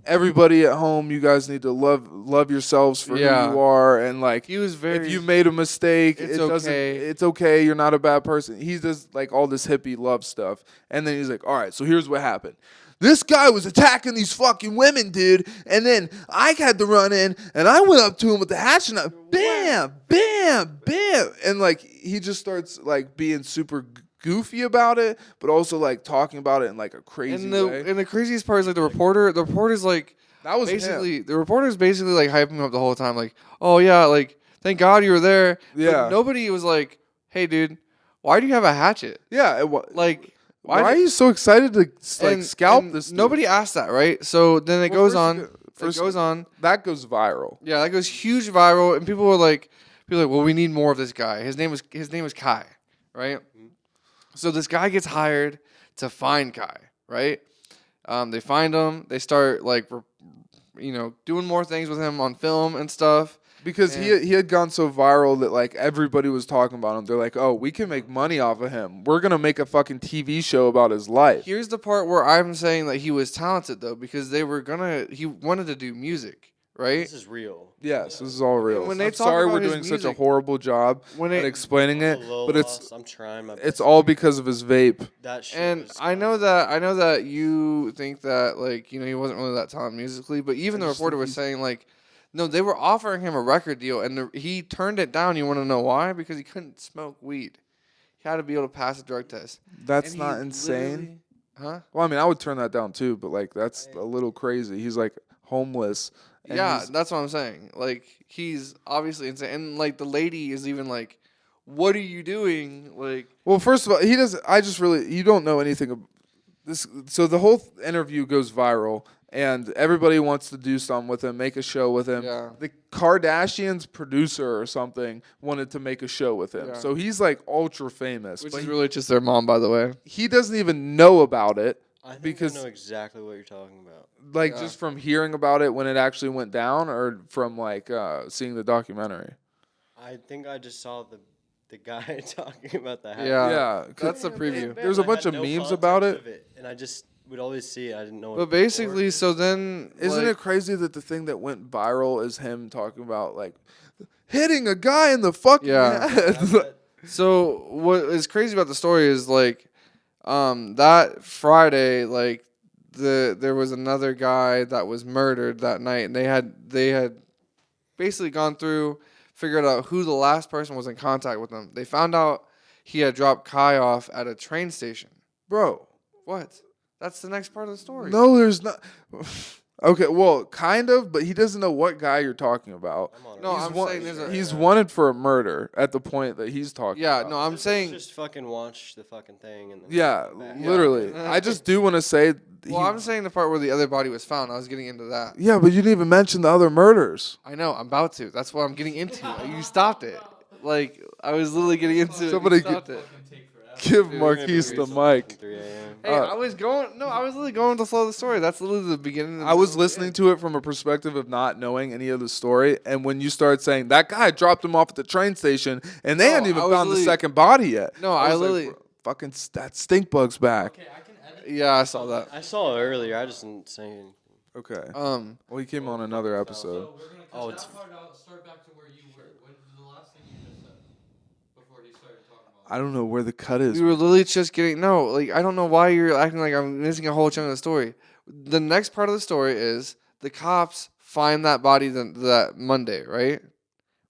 "Everybody at home, you guys need to love yourselves for Yeah. who you are, and like He was very. if you made a mistake, It's it doesn't. okay. It's okay. You're not a bad person." He does like all this hippie love stuff, and then he's like, "All right, so here's what happened. This guy was attacking these fucking women, dude, and then I had to run in, and I went up to him with the hatchet, and I, bam, bam, bam, and like he just starts like being super goofy about it, but also like talking about it in like a crazy way. and the craziest part is like the reporter's like That was basically him. the reporter's basically like hyping him up the whole time, like, oh yeah, like thank God you were there. But Yeah. nobody was like, hey dude, why do you have a hatchet? Yeah, Like why are you so excited to like and- scalp and this? Dude? Nobody asked that, right? So then it Well, goes first on. you go- first it goes on. That goes viral. Yeah, that goes huge viral, and people were like, well, we need more of this guy. His name was Kai, right? So this guy gets hired to find Kai, right? They find him. They start like, doing more things with him on film and stuff. Because And- he had gone so viral that like everybody was talking about him. They're like, "Oh, we can make money off of him. We're gonna make a fucking TV show about his life." Here's the part where I'm saying that he was talented though, because he wanted to do music, right? This is real. Yes, this is all real. when they I'm talk sorry about we're his doing such a music- horrible job When at it, explaining it, Hello, but lost. I'm trying my best. it's all because of his vape. That shit and was I know that you think that like he wasn't really that talented musically, but even I the just reporter think was saying like, no, they were offering him a record deal, and he turned it down. You want to know why? Because he couldn't smoke weed. He had to be able to pass a drug test. That's And not he insane. literally- Huh? Well, I mean, I would turn that down too, but like that's a little crazy. He's like homeless. and Yeah, he's- that's what I'm saying. Like he's obviously insane, and like the lady is even like, "What are you doing?" Like, Well, first of all, he doesn't. I just really, you don't know anything of this. So the whole interview goes viral, and everybody wants to do something with him, make a show with him. Yeah. The Kardashians' producer or something wanted to make a show with him, Yeah. so he's like ultra famous, which but is really just their mom, by the way. he doesn't even know about it. I think because- I know exactly what you're talking about. Like Yeah. just from hearing about it when it actually went down, or from like seeing the documentary. I think I just saw the guy talking about the hat. Yeah. Yeah, That's the Man, preview. man, There's a I bunch had of no memes about context it. of and I just would always see it. I didn't know. But basically, so then Isn't like, it crazy that the thing that went viral is him talking about like hitting a guy in the fucking Yeah. head? So what is crazy about the story is like, that Friday, like there was another guy that was murdered that night, and they had basically gone through, figured out who the last person was in contact with him. They found out he had dropped Kai off at a train station. Bro, What? That's the next part of the story. no, there's not. Okay, well, kind of, but he doesn't know what guy you're talking about. I'm on No, it. I'm saying there's a- He's wanted for a murder at the point that he's talking Yeah, about. no, I'm saying. Just fucking watch the fucking thing and then Yeah, come back. literally. I just do want to say. Well, I'm saying the part where the other body was found. I was getting into that. Yeah, but you didn't even mention the other murders. I know. I'm about to. That's what I'm getting into. You stopped it. Like I was literally getting into it. Somebody You stopped it. Give Dude, Marquise the Fucking mic. 3 a.m. Hey, I was going. No, I was literally going to flow the story. That's literally the beginning. I was listening to it from a perspective of not knowing any of the story, and when you started saying that guy dropped him off at the train station, and they No, hadn't even I was found the literally- second body yet. No, I was like, literally- "Bro, fucking that stink bug's back. Yeah, I saw that. I saw it earlier. I just didn't say anything. Okay. Um, Well, he came on another episode. So we're gonna cut Oh, that it's- part out. Start back to where you were. What is the last thing you just said before he started talking about? I don't know where the cut is. we were literally just getting. No, like I don't know why you're acting like I'm missing a whole chunk of the story. the next part of the story is the cops find that body that Monday, right?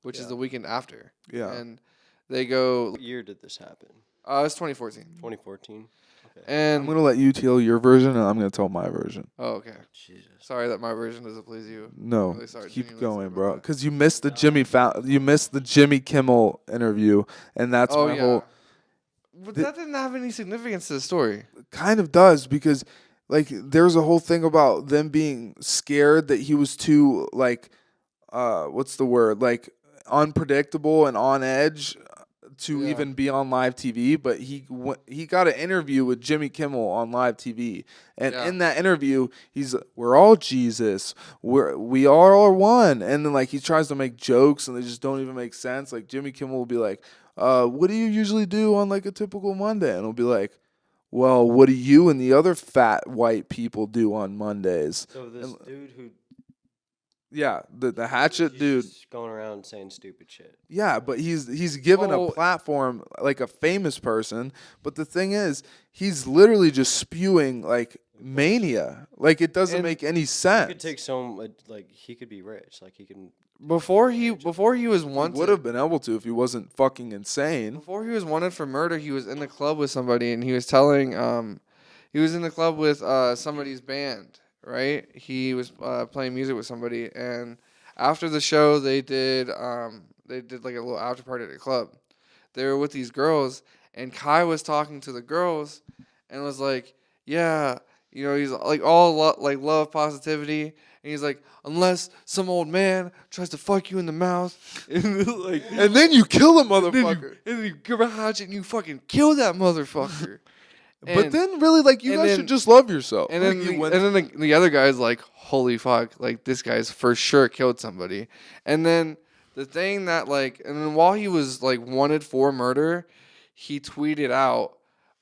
Which is the weekend after. Yeah. And they go. What year did this happen? It's 2014. 2014. Okay. And I'm gonna let you tell your version, and I'm gonna tell my version. oh, okay. Jesus. Sorry that my version doesn't please you. No, Really sorry, keep genuinely sorry going, about bro. that. Because you missed the Jimmy Kimmel interview, and that's Oh my yeah. whole. But The- that didn't have any significance to the story. Kind of does, because like there's a whole thing about them being scared that he was too like, what's the word, like unpredictable and on edge to Yeah. even be on live TV. But he got an interview with Jimmy Kimmel on live TV, and Yeah. in that interview, we're all Jesus, we all are one, and then like he tries to make jokes and they just don't even make sense. Like Jimmy Kimmel will be like, what do you usually do on like a typical Monday? And he'll be like, well, what do you and the other fat white people do on Mondays? So this dude who Yeah, the Hatchet he's dude. just going around saying stupid shit. Yeah, but he's given Oh. a platform like a famous person. But the thing is, he's literally just spewing like mania. Like it doesn't And make any He sense. could take like he could be rich. Like he can. Before he was He wanted. would have been able to if he wasn't fucking insane. Before he was wanted for murder, he was in the club with somebody, and he was telling he was in the club with somebody's band, right? He was playing music with somebody, and after the show, they did like a little after party at the club. They were with these girls, and Kai was talking to the girls, and was like, "Yeah, you know, he's like all like love positivity." And he's like, "Unless some old man tries to fuck you in the mouth," and like, And then you kill a and then motherfucker. you grab a hatchet and you fucking kill that motherfucker. But And- then really, like, you and guys then- should just love yourself. and Like, then you the, went- and then the other guy's like, "Holy fuck! Like this guy's for sure killed somebody." And then the thing that like, and then while he was like wanted for murder, he tweeted out,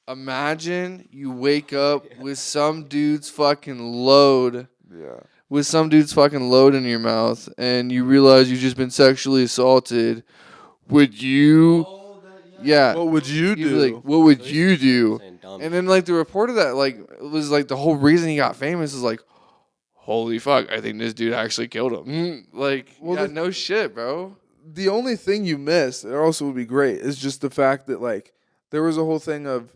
"Imagine you wake up with some dude's fucking load." yeah. With some dude's fucking load in your mouth, and you realize you've just been sexually assaulted. Would you? Yeah. What would you You'd be do? like, what would So he's you do? saying dumb And then like the reporter that like was like the whole reason he got famous is like, holy fuck, I think this dude actually killed him. Like, Well, yeah, the- no shit, bro. The only thing you missed, it also would be great, is just the fact that like there was a whole thing of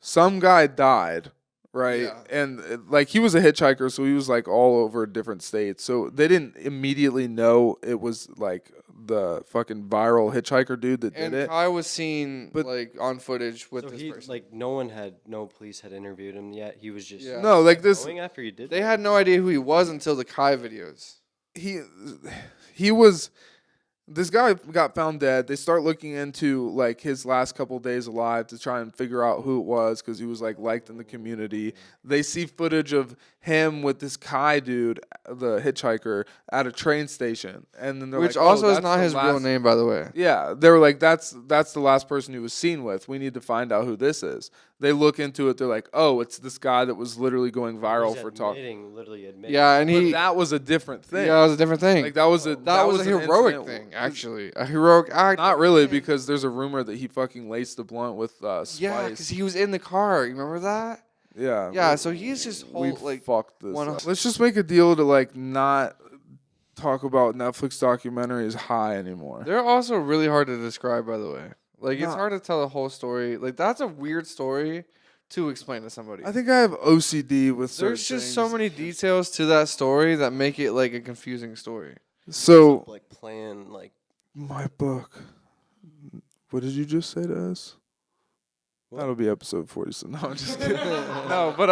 some guy died, right? Yeah. And like he was a hitchhiker, so he was like all over different states. So they didn't immediately know it was like the fucking viral hitchhiker dude that And did it. Kai was seen But- like on footage with So this he person. like no police had interviewed him yet. He was just Yeah. No, like this, going after you did. They had no idea who he was until the Kai videos. he was. This guy got found dead. They start looking into like his last couple days alive to try and figure out who it was because he was like liked in the community. They see footage of him with this Kai dude, the hitchhiker, at a train station, and then they're Which like, also oh, is that's not the his real last- name, by the way. Yeah, they were like, that's the last person he was seen with. We need to find out who this is. They look into it. They're like, oh, it's this guy that was literally going viral for talking. Literally admitting. Yeah, and But he. that was a different thing. Yeah, it was a different thing. Like that was a that was a an heroic incident- thing, actually. A heroic act. Not really, because there's a rumor that he fucking laced the blunt with spice. Yeah, because he was in the car. You remember that? Yeah. Yeah, so he's just we whole, like fucked this. one- up. Let's just make a deal to like not talk about Netflix documentaries high anymore. they're also really hard to describe, by the way. Like it's Nah. hard to tell the whole story. Like that's a weird story to explain to somebody. I think I have OCD with certain There's just so things. many details to that story that make it like a confusing story. So like playing like my book. What did you just say to us? That'll be episode 47. No, I'm just kidding. No, but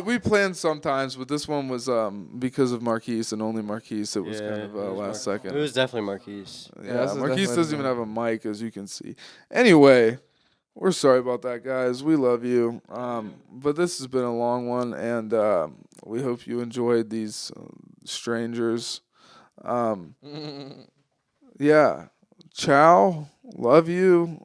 we plan sometimes, but this one was because of Marquise and only Marquise. It was kind of it was last second. It was definitely Marquise. Yeah, Yeah, this is Marquise definitely doesn't even the- have a mic, as you can see. Anyway, we're sorry about that, guys. We love you. But this has been a long one, and we hope you enjoyed these strangers. Yeah. Ciao. Love you.